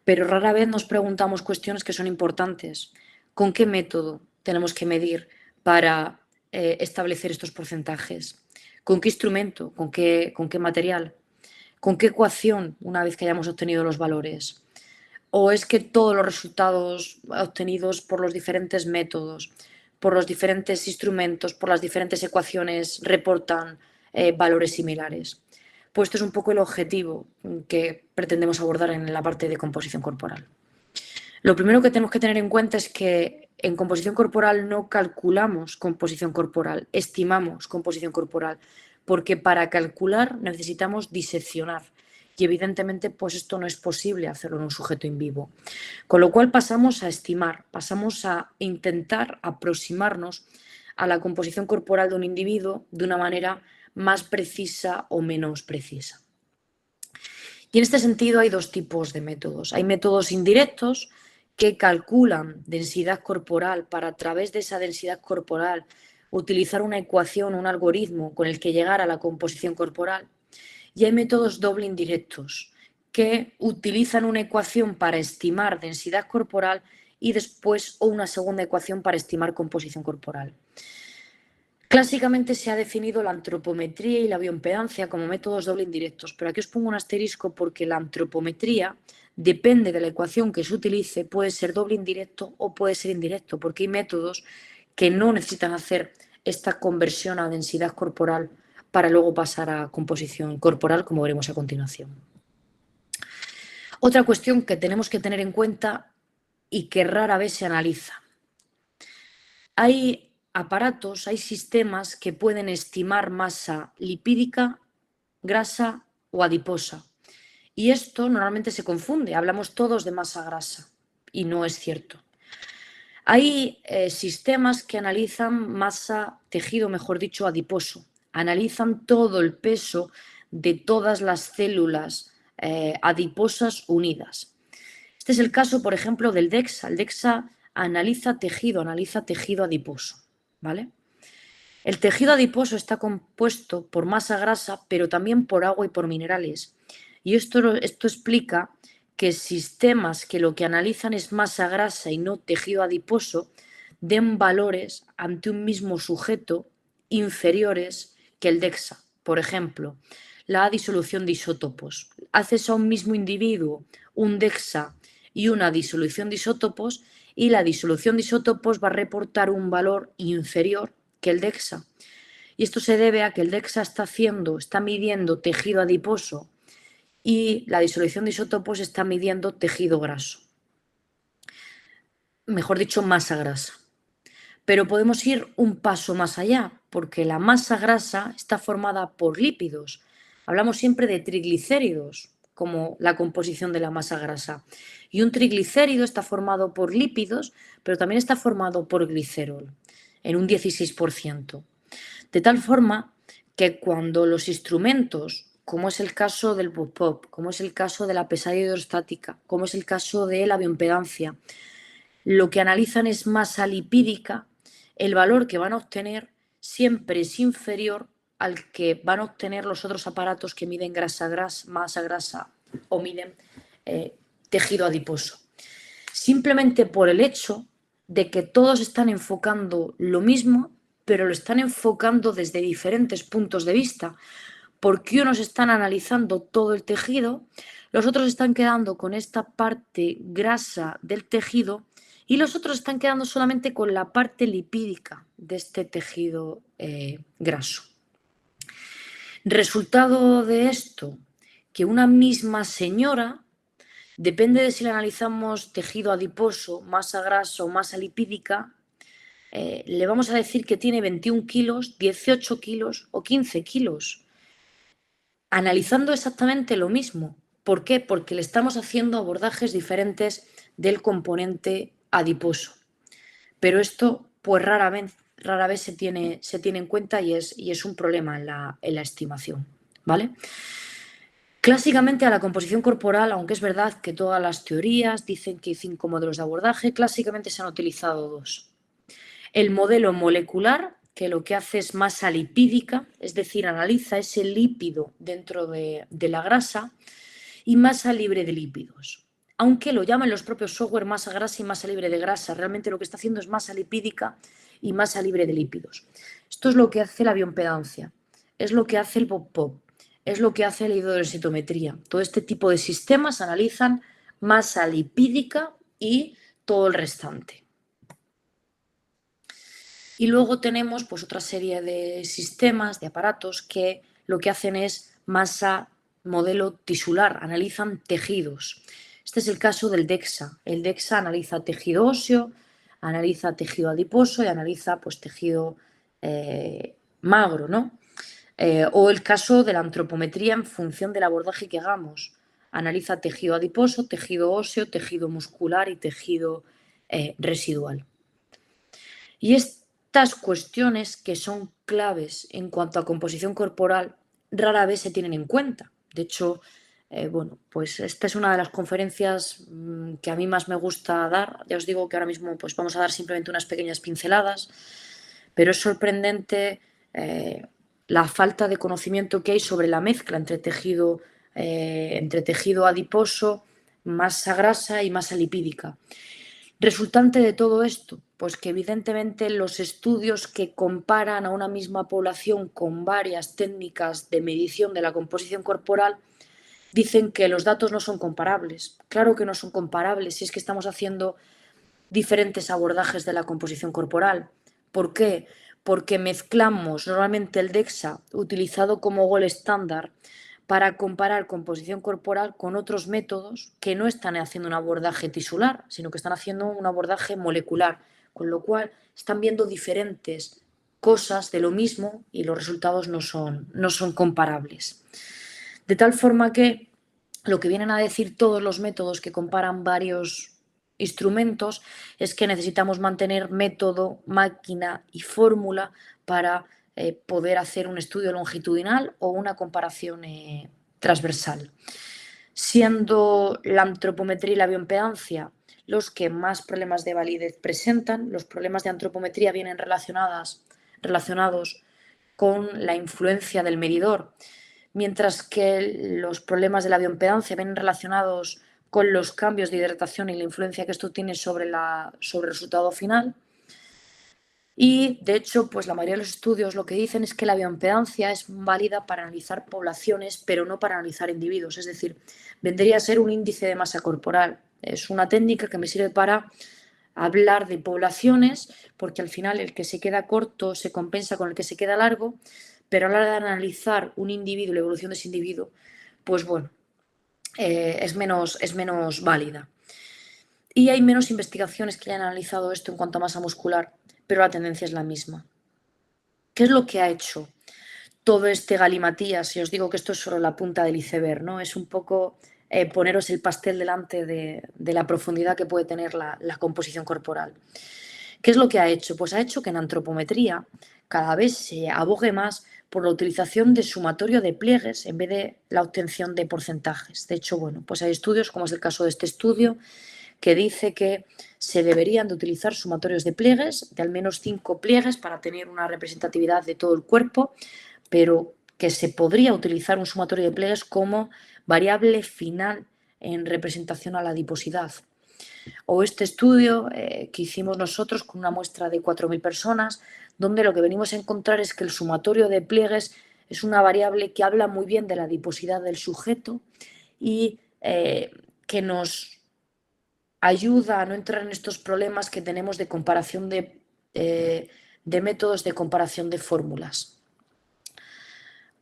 A: Pero rara vez nos preguntamos cuestiones que son importantes. ¿Con qué método tenemos que medir para establecer estos porcentajes? ¿Con qué instrumento? ¿Con qué material? ¿Con qué ecuación una vez que hayamos obtenido los valores? ¿O es que todos los resultados obtenidos por los diferentes métodos, por los diferentes instrumentos, por las diferentes ecuaciones reportan valores similares? Pues esto es un poco el objetivo que pretendemos abordar en la parte de composición corporal. Lo primero que tenemos que tener en cuenta es que en composición corporal no calculamos composición corporal, estimamos composición corporal, porque para calcular necesitamos diseccionar y evidentemente pues esto no es posible hacerlo en un sujeto in vivo. Con lo cual pasamos a estimar, pasamos a intentar aproximarnos a la composición corporal de un individuo de una manera más precisa o menos precisa. Y en este sentido hay dos tipos de métodos. Hay métodos indirectos que calculan densidad corporal para, a través de esa densidad corporal, utilizar una ecuación, un algoritmo con el que llegar a la composición corporal. Y hay métodos doble indirectos que utilizan una ecuación para estimar densidad corporal y después una segunda ecuación para estimar composición corporal. Clásicamente se ha definido la antropometría y la bioimpedancia como métodos doble indirectos, pero aquí os pongo un asterisco porque la antropometría, depende de la ecuación que se utilice, puede ser doble indirecto o puede ser indirecto, porque hay métodos que no necesitan hacer esta conversión a densidad corporal para luego pasar a composición corporal, como veremos a continuación. Otra cuestión que tenemos que tener en cuenta y que rara vez se analiza. Hay aparatos, hay sistemas que pueden estimar masa lipídica, grasa o adiposa. Y esto normalmente se confunde, hablamos todos de masa grasa y no es cierto. Hay sistemas que analizan masa, tejido, mejor dicho, adiposo. Analizan todo el peso de todas las células adiposas unidas. Este es el caso, por ejemplo, del DEXA. El DEXA analiza tejido adiposo, ¿vale? El tejido adiposo está compuesto por masa grasa, pero también por agua y por minerales. Y esto explica que sistemas que lo que analizan es masa grasa y no tejido adiposo den valores ante un mismo sujeto inferiores que el DEXA. Por ejemplo, la disolución de isótopos. Haces a un mismo individuo un DEXA y una disolución de isótopos y la disolución de isótopos va a reportar un valor inferior que el DEXA. Y esto se debe a que el DEXA está midiendo tejido adiposo y la disolución de isótopos está midiendo tejido graso. Mejor dicho, masa grasa. Pero podemos ir un paso más allá, porque la masa grasa está formada por lípidos. Hablamos siempre de triglicéridos como la composición de la masa grasa. Y un triglicérido está formado por lípidos, pero también está formado por glicerol, en un 16%. De tal forma que cuando los instrumentos, como es el caso del pop-up, como es el caso de la pesadilla hidrostática, como es el caso de la bioimpedancia, lo que analizan es masa lipídica, el valor que van a obtener siempre es inferior al que van a obtener los otros aparatos que miden masa grasa o miden tejido adiposo. Simplemente por el hecho de que todos están enfocando lo mismo, pero lo están enfocando desde diferentes puntos de vista, porque unos están analizando todo el tejido, los otros están quedando con esta parte grasa del tejido y los otros están quedando solamente con la parte lipídica de este tejido graso. Resultado de esto, que una misma señora, depende de si le analizamos tejido adiposo, masa grasa o masa lipídica, le vamos a decir que tiene 21 kilos, 18 kilos o 15 kilos. Analizando exactamente lo mismo. ¿Por qué? Porque le estamos haciendo abordajes diferentes del componente adiposo. Pero esto, pues rara vez se tiene en cuenta y es un problema en la estimación, ¿vale? Clásicamente a la composición corporal, aunque es verdad que todas las teorías dicen que hay 5 modelos de abordaje, clásicamente se han utilizado 2. El modelo molecular, que lo que hace es masa lipídica, es decir, analiza ese lípido dentro de la grasa, y masa libre de lípidos. Aunque lo llaman los propios software masa grasa y masa libre de grasa, realmente lo que está haciendo es masa lipídica y masa libre de lípidos. Esto es lo que hace la bioimpedancia, es lo que hace el pop-pop, es lo que hace la hidrodensitometría. Todo este tipo de sistemas analizan masa lipídica y todo el restante. Y luego tenemos pues otra serie de sistemas, de aparatos que lo que hacen es masa modelo tisular, analizan tejidos. Este es el caso del DEXA. El DEXA analiza tejido óseo, analiza tejido adiposo y analiza pues tejido magro, ¿no? O el caso de la antropometría en función del abordaje que hagamos. Analiza tejido adiposo, tejido óseo, tejido muscular y tejido residual. Y estas cuestiones que son claves en cuanto a composición corporal rara vez se tienen en cuenta. De hecho, bueno, pues esta es una de las conferencias que a mí más me gusta dar. Ya os digo que ahora mismo pues vamos a dar simplemente unas pequeñas pinceladas, pero es sorprendente la falta de conocimiento que hay sobre la mezcla entre tejido adiposo, masa grasa y masa lipídica. Resultante de todo esto, pues que evidentemente los estudios que comparan a una misma población con varias técnicas de medición de la composición corporal dicen que los datos no son comparables. Claro que no son comparables si es que estamos haciendo diferentes abordajes de la composición corporal. ¿Por qué? Porque mezclamos normalmente el DEXA, utilizado como gold estándar, para comparar composición corporal con otros métodos que no están haciendo un abordaje tisular, sino que están haciendo un abordaje molecular, con lo cual están viendo diferentes cosas de lo mismo y los resultados no son comparables. De tal forma que lo que vienen a decir todos los métodos que comparan varios instrumentos es que necesitamos mantener método, máquina y fórmula para poder hacer un estudio longitudinal o una comparación transversal. Siendo la antropometría y la bioimpedancia los que más problemas de validez presentan, los problemas de antropometría vienen relacionados con la influencia del medidor, mientras que los problemas de la bioimpedancia vienen relacionados con los cambios de hidratación y la influencia que esto tiene sobre el resultado final. Y, de hecho, pues la mayoría de los estudios lo que dicen es que la bioimpedancia es válida para analizar poblaciones, pero no para analizar individuos. Es decir, vendría a ser un índice de masa corporal. Es una técnica que me sirve para hablar de poblaciones, porque al final el que se queda corto se compensa con el que se queda largo, pero a la hora de analizar un individuo, la evolución de ese individuo, pues bueno, es menos válida. Y hay menos investigaciones que hayan analizado esto en cuanto a masa muscular, pero la tendencia es la misma. ¿Qué es lo que ha hecho todo este galimatías? Y os digo que esto es solo la punta del iceberg, ¿no? Es un poco poneros el pastel delante de la profundidad que puede tener la composición corporal. ¿Qué es lo que ha hecho? Pues ha hecho que en antropometría cada vez se abogue más por la utilización de sumatorio de pliegues en vez de la obtención de porcentajes. De hecho, bueno, pues hay estudios, como es el caso de este estudio, que dice que se deberían de utilizar sumatorios de pliegues, de al menos 5 pliegues para tener una representatividad de todo el cuerpo, pero que se podría utilizar un sumatorio de pliegues como variable final en representación a la adiposidad. O este estudio que hicimos nosotros con una muestra de 4.000 personas, donde lo que venimos a encontrar es que el sumatorio de pliegues es una variable que habla muy bien de la adiposidad del sujeto y que nos ayuda a no entrar en estos problemas que tenemos de comparación de métodos de comparación de fórmulas.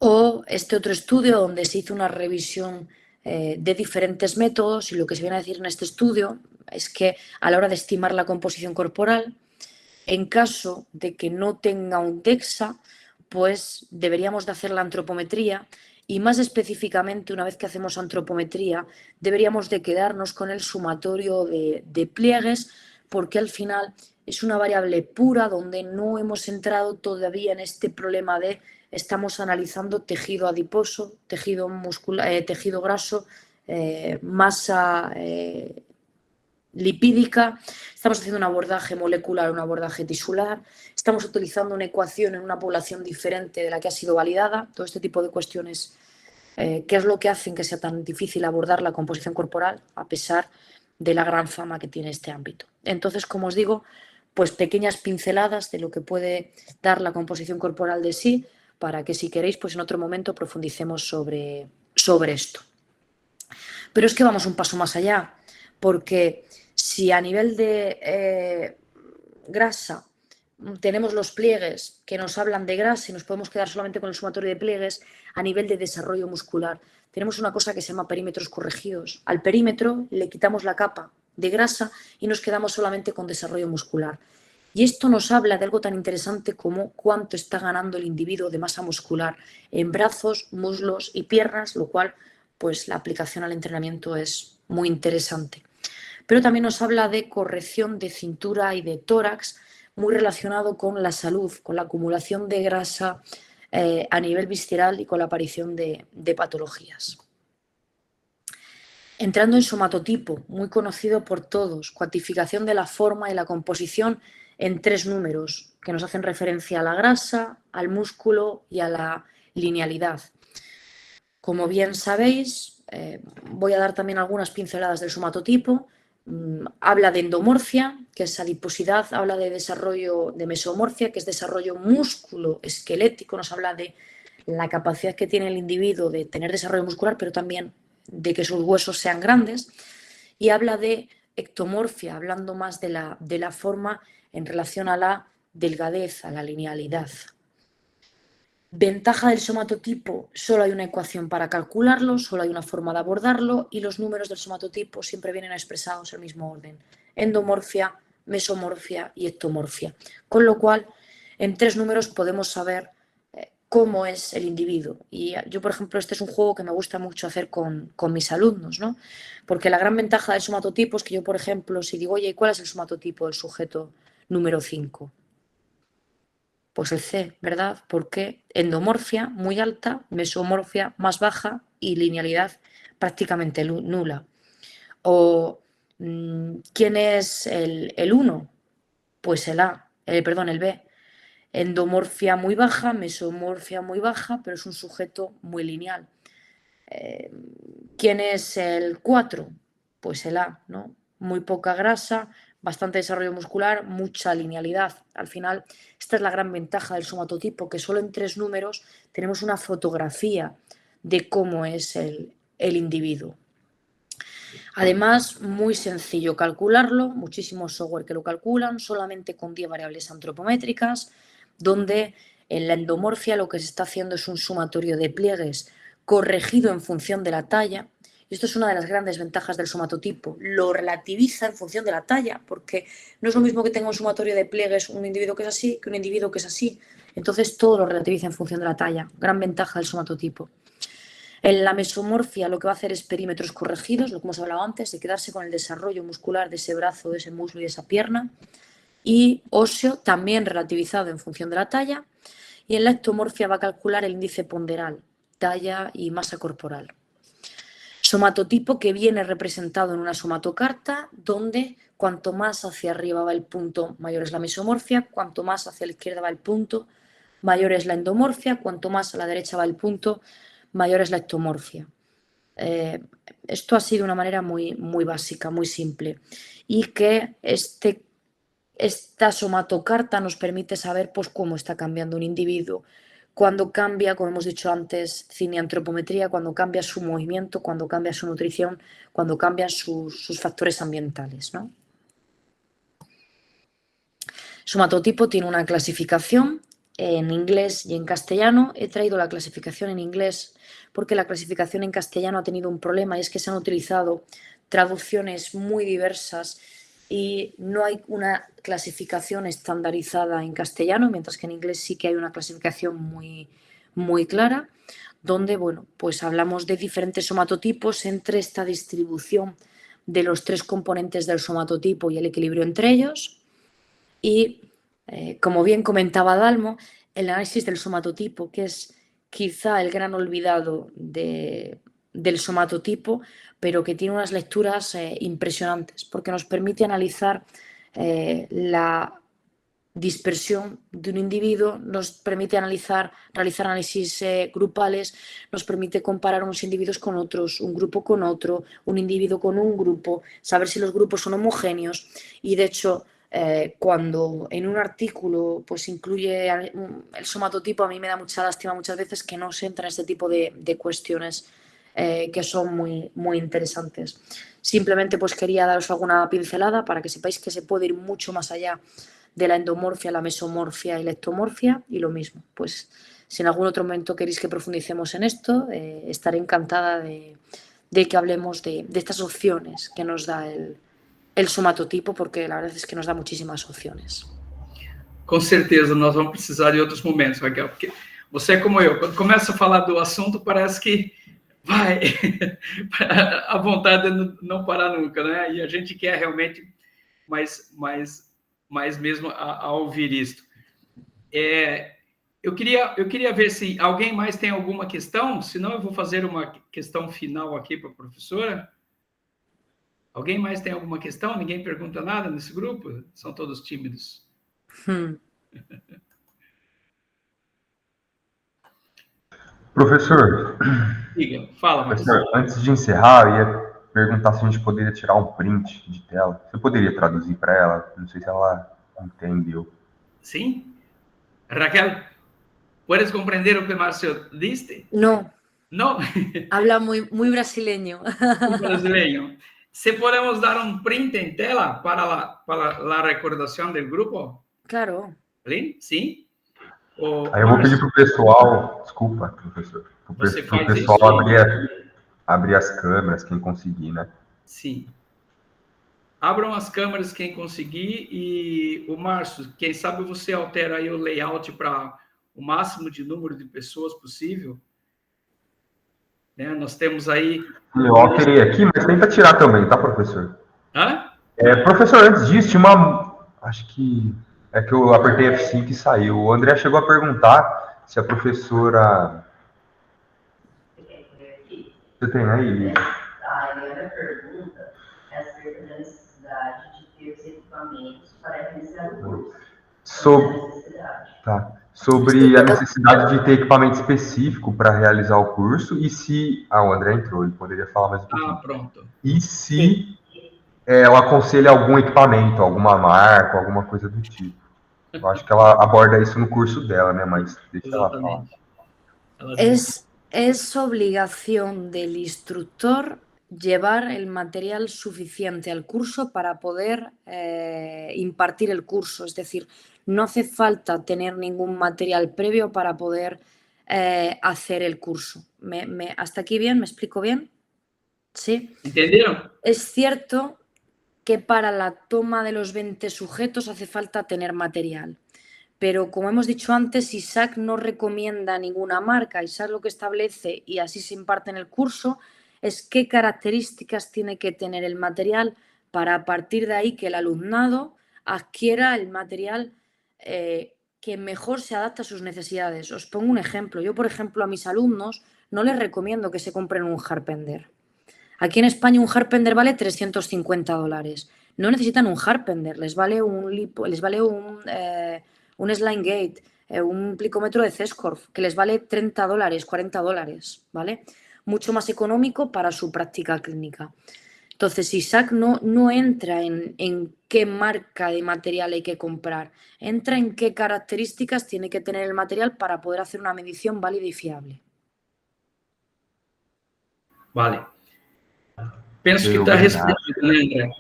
A: O este otro estudio donde se hizo una revisión de diferentes métodos y lo que se viene a decir en este estudio es que a la hora de estimar la composición corporal, en caso de que no tenga un DEXA, pues deberíamos de hacer la antropometría y más específicamente, una vez que hacemos antropometría, deberíamos de quedarnos con el sumatorio de pliegues porque al final es una variable pura donde no hemos entrado todavía en este problema de estamos analizando tejido adiposo, tejido muscular, tejido graso, masa lipídica, estamos haciendo un abordaje molecular, un abordaje tisular, estamos utilizando una ecuación en una población diferente de la que ha sido validada, todo este tipo de cuestiones, ¿qué es lo que hacen que sea tan difícil abordar la composición corporal a pesar de la gran fama que tiene este ámbito? Entonces, como os digo, pues pequeñas pinceladas de lo que puede dar la composición corporal de sí, para que si queréis, pues en otro momento profundicemos sobre esto. Pero es que vamos un paso más allá, porque si a nivel de grasa tenemos los pliegues que nos hablan de grasa y nos podemos quedar solamente con el sumatorio de pliegues, a nivel de desarrollo muscular tenemos una cosa que se llama perímetros corregidos. Al perímetro le quitamos la capa de grasa y nos quedamos solamente con desarrollo muscular. Y esto nos habla de algo tan interesante como cuánto está ganando el individuo de masa muscular en brazos, muslos y piernas, lo cual pues la aplicación al entrenamiento es muy interesante. Pero también nos habla de corrección de cintura y de tórax, muy relacionado con la salud, con la acumulación de grasa a nivel visceral y con la aparición de patologías. Entrando en somatotipo, muy conocido por todos, cuantificación de la forma y la composición en 3 números que nos hacen referencia a la grasa, al músculo y a la linealidad. Como bien sabéis, voy a dar también algunas pinceladas del somatotipo. Habla de endomorfia, que es adiposidad, habla de desarrollo de mesomorfia, que es desarrollo músculo esquelético, nos habla de la capacidad que tiene el individuo de tener desarrollo muscular, pero también de que sus huesos sean grandes, y habla de ectomorfia, hablando más de la forma en relación a la delgadez, a la linealidad. Ventaja del somatotipo, solo hay una ecuación para calcularlo, solo hay una forma de abordarlo y los números del somatotipo siempre vienen expresados en el mismo orden: endomorfia, mesomorfia y ectomorfia. Con lo cual, en 3 números podemos saber cómo es el individuo. Y yo, por ejemplo, este es un juego que me gusta mucho hacer con mis alumnos, ¿no? Porque la gran ventaja del somatotipo es que yo, por ejemplo, si digo, oye, ¿cuál es el somatotipo del sujeto número 5? Pues el C, ¿verdad? Porque endomorfia muy alta, mesomorfia más baja y linealidad prácticamente nula. O ¿quién es el 1? Pues el A, perdón, el B. Endomorfia muy baja, mesomorfia muy baja, pero es un sujeto muy lineal. ¿Quién es el 4? Pues el A, ¿no? Muy poca grasa, bastante desarrollo muscular, mucha linealidad. Al final, esta es la gran ventaja del somatotipo, que solo en 3 números tenemos una fotografía de cómo es el individuo. Además, muy sencillo calcularlo, muchísimos software que lo calculan, solamente con 10 variables antropométricas, donde en la endomorfia lo que se está haciendo es un sumatorio de pliegues corregido en función de la talla. Y esto es una de las grandes ventajas del somatotipo, lo relativiza en función de la talla, porque no es lo mismo que tenga un sumatorio de pliegues un individuo que es así que un individuo que es así. Entonces todo lo relativiza en función de la talla, gran ventaja del somatotipo. En la mesomorfia lo que va a hacer es perímetros corregidos, lo que hemos hablado antes, de quedarse con el desarrollo muscular de ese brazo, de ese muslo y de esa pierna. Y óseo también relativizado en función de la talla. Y en la ectomorfia va a calcular el índice ponderal, talla y masa corporal. Somatotipo que viene representado en una somatocarta, donde cuanto más hacia arriba va el punto, mayor es la mesomorfia, cuanto más hacia la izquierda va el punto, mayor es la endomorfia, cuanto más a la derecha va el punto, mayor es la ectomorfia. Esto ha sido una manera muy, muy básica, muy simple, y que esta somatocarta nos permite saber pues, cómo está cambiando un individuo, cuando cambia, como hemos dicho antes, cineantropometría, cuando cambia su movimiento, cuando cambia su nutrición, cuando cambian sus factores ambientales, ¿no? Somatotipo tiene una clasificación en inglés y en castellano. He traído la clasificación en inglés porque la clasificación en castellano ha tenido un problema, y es que se han utilizado traducciones muy diversas y no hay una clasificación estandarizada en castellano, mientras que en inglés sí que hay una clasificación muy, muy clara, donde, bueno, pues hablamos de diferentes somatotipos entre esta distribución de los 3 componentes del somatotipo y el equilibrio entre ellos. Y, como bien comentaba Dalmo, el análisis del somatotipo, que es quizá el gran olvidado del somatotipo, pero que tiene unas lecturas impresionantes, porque nos permite analizar la dispersión de un individuo, nos permite realizar análisis grupales, nos permite comparar unos individuos con otros, un grupo con otro, un individuo con un grupo, saber si los grupos son homogéneos. Y de hecho, cuando en un artículo pues incluye el somatotipo, a mí me da mucha lástima muchas veces que no se entra en este tipo de cuestiones que son muy, muy interesantes. Simplemente pues quería daros alguna pincelada para que sepáis que se puede ir mucho más allá de la endomorfia, la mesomorfia y la ectomorfia, y lo mismo. Pues si en algún otro momento queréis que profundicemos en esto, estaré encantada de que hablemos de estas opciones que nos da el somatotipo, porque la verdad es que nos da muchísimas opciones.
C: Com certeza, nós vamos precisar de outros momentos, Raquel, porque você é como eu, quando começa a falar do assunto, parece que vai a vontade de não parar nunca, né? E a gente quer realmente mais mesmo a ouvir isto. Eu queria ver se alguém mais tem alguma questão, senão eu vou fazer uma questão final aqui para a professora. Alguém mais tem alguma questão? Ninguém pergunta nada nesse grupo? São todos tímidos.
F: Professor,
C: Diga, fala, Márcio.
F: professor, antes de encerrar, eu ia perguntar se a gente poderia tirar um print de tela. Você poderia traduzir para ela? Não sei se ela entendeu.
C: Sim? Raquel, ¿puedes comprender o que Márcio disse?
A: No,
C: Não?
A: habla muy brasileño.
C: Um brasileiro. Se podemos dar um print em tela para a recordação do grupo?
A: Claro.
C: Sim?
F: Aí eu vou pedir para o pessoal, desculpa, professor, para o pessoal abrir as câmeras, quem conseguir, né?
C: Sim. Abram as câmeras quem conseguir e o Márcio, quem sabe você altera aí o layout para o máximo de número de pessoas possível. Né? Nós temos aí...
F: Eu alterei aqui, mas tenta tirar também, tá, professor?
C: Hã?
F: Professor, antes disso, tinha uma... Acho que... É que eu apertei F5 e saiu. O André chegou a perguntar se a professora... Você tem aí, Lívia?
G: A minha pergunta é acerca da necessidade de ter os equipamentos para realizar o curso.
F: Sobre a necessidade de ter equipamento específico para realizar o curso e se... o André entrou, ele poderia falar mais um pouquinho.
C: Pronto.
F: E se ela aconselha algum equipamento, alguma marca, alguma coisa do tipo. Eu acho que ela aborda isso no curso dela, né? Mas deixa ela falar.
A: Es obligación del instructor llevar el material suficiente al curso para poder impartir el curso. Es decir, no hace falta tener ningún material previo para poder hacer el curso. ¿Hasta aquí bien? ¿Me explico bien? ¿Sí?
C: ¿Entendieron?
A: Es cierto que para la toma de los 20 sujetos hace falta tener material. Pero como hemos dicho antes, Isaac no recomienda ninguna marca. Isaac lo que establece, y así se imparte en el curso, es qué características tiene que tener el material para a partir de ahí que el alumnado adquiera el material que mejor se adapta a sus necesidades. Os pongo un ejemplo. Yo, por ejemplo, a mis alumnos no les recomiendo que se compren un Harpender. Aquí en España un Harpender vale $350. No necesitan un Harpender, les vale un Slime Gate, un plicómetro de Cescorf, que les vale $30, $40, ¿vale? Mucho más económico para su práctica clínica. Entonces, Isaac no entra en qué marca de material hay que comprar, entra en qué características tiene que tener el material para poder hacer una medición válida y fiable.
C: Vale. Penso que está respondido, né, André?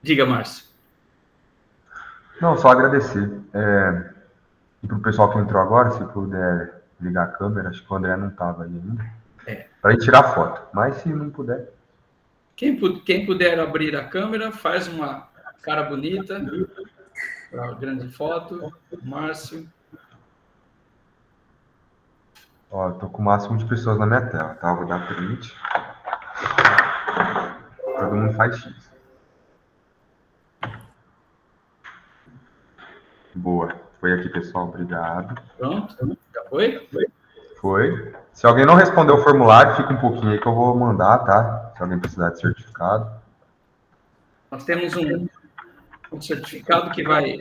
C: Diga, Márcio.
F: Não, só agradecer. E para o pessoal que entrou agora, se puder ligar a câmera, acho que o André não estava aí ainda. Para gente tirar foto, mas se não puder.
C: Quem puder abrir a câmera, faz uma cara bonita para a grande foto. Márcio.
F: Ó, eu tô com o máximo de pessoas na minha tela, tá? Eu vou dar print. Todo mundo faz X. Boa. Foi aqui, pessoal. Obrigado.
C: Pronto. Já foi?
F: Foi. Se alguém não respondeu o formulário, fica um pouquinho aí que eu vou mandar, tá? Se alguém precisar de certificado.
C: Nós temos um certificado que vai...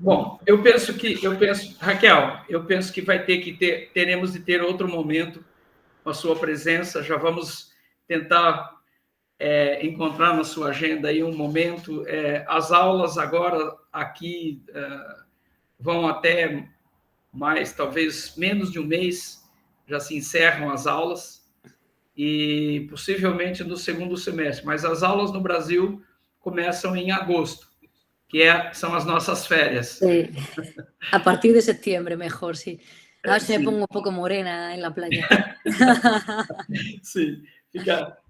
C: Bom, eu penso, Raquel, teremos de ter outro momento com a sua presença. Já vamos tentar encontrar na sua agenda aí um momento. As aulas agora aqui vão até mais, talvez menos de um mês, já se encerram as aulas e possivelmente no segundo semestre. Mas as aulas no Brasil começam em agosto, que são as nossas férias.
A: Sí. A partir de septiembre, mejor, sí. A ver si me pongo un poco morena en la playa.
C: Sí,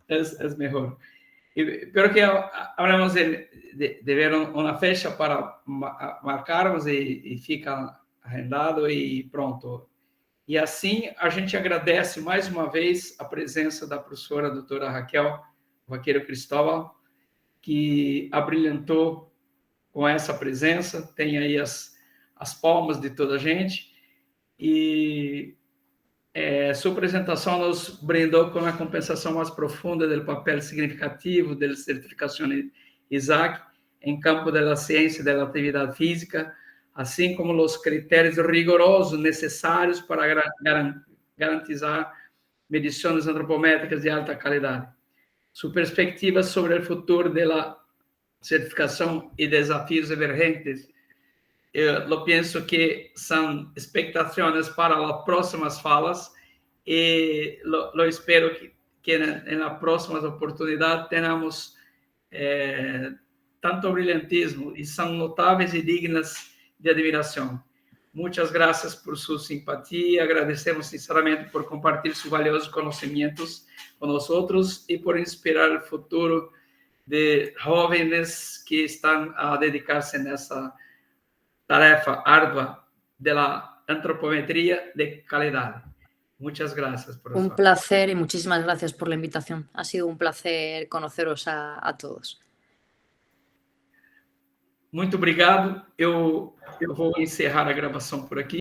C: es mejor. Pero que hablamos de ver uma fecha para marcarmos e fica agendado e pronto. E assim a gente agradece mais uma vez a presença da professora doutora Raquel Vaqueiro Cristóbal, que abrilhantou com essa presença, tem aí as palmas de toda a gente, e Sua apresentação nos brindou com a compensação mais profunda do papel significativo da certificação ISAC em campo da ciência e da atividade física, assim como os critérios rigorosos necessários para garantizar medições antropométricas de alta qualidade. Sua perspectiva sobre o futuro da certificação e desafios emergentes, eu penso que são expectações para as próximas falas e eu espero que na próxima oportunidade tenhamos tanto brilhantismo e são notáveis e dignas de admiração. Muitas graças por sua simpatia, agradecemos sinceramente por compartilhar seus valiosos conhecimentos com nós e por inspirar o futuro de jovens que estão a dedicar-se nessa tarefa árdua da antropometría de calidad. Muchas gracias, profesor.
A: Un placer y muchísimas gracias por la invitación. Ha sido un placer conoceros a todos.
C: Muito obrigado. Eu vou encerrar a gravação por aqui.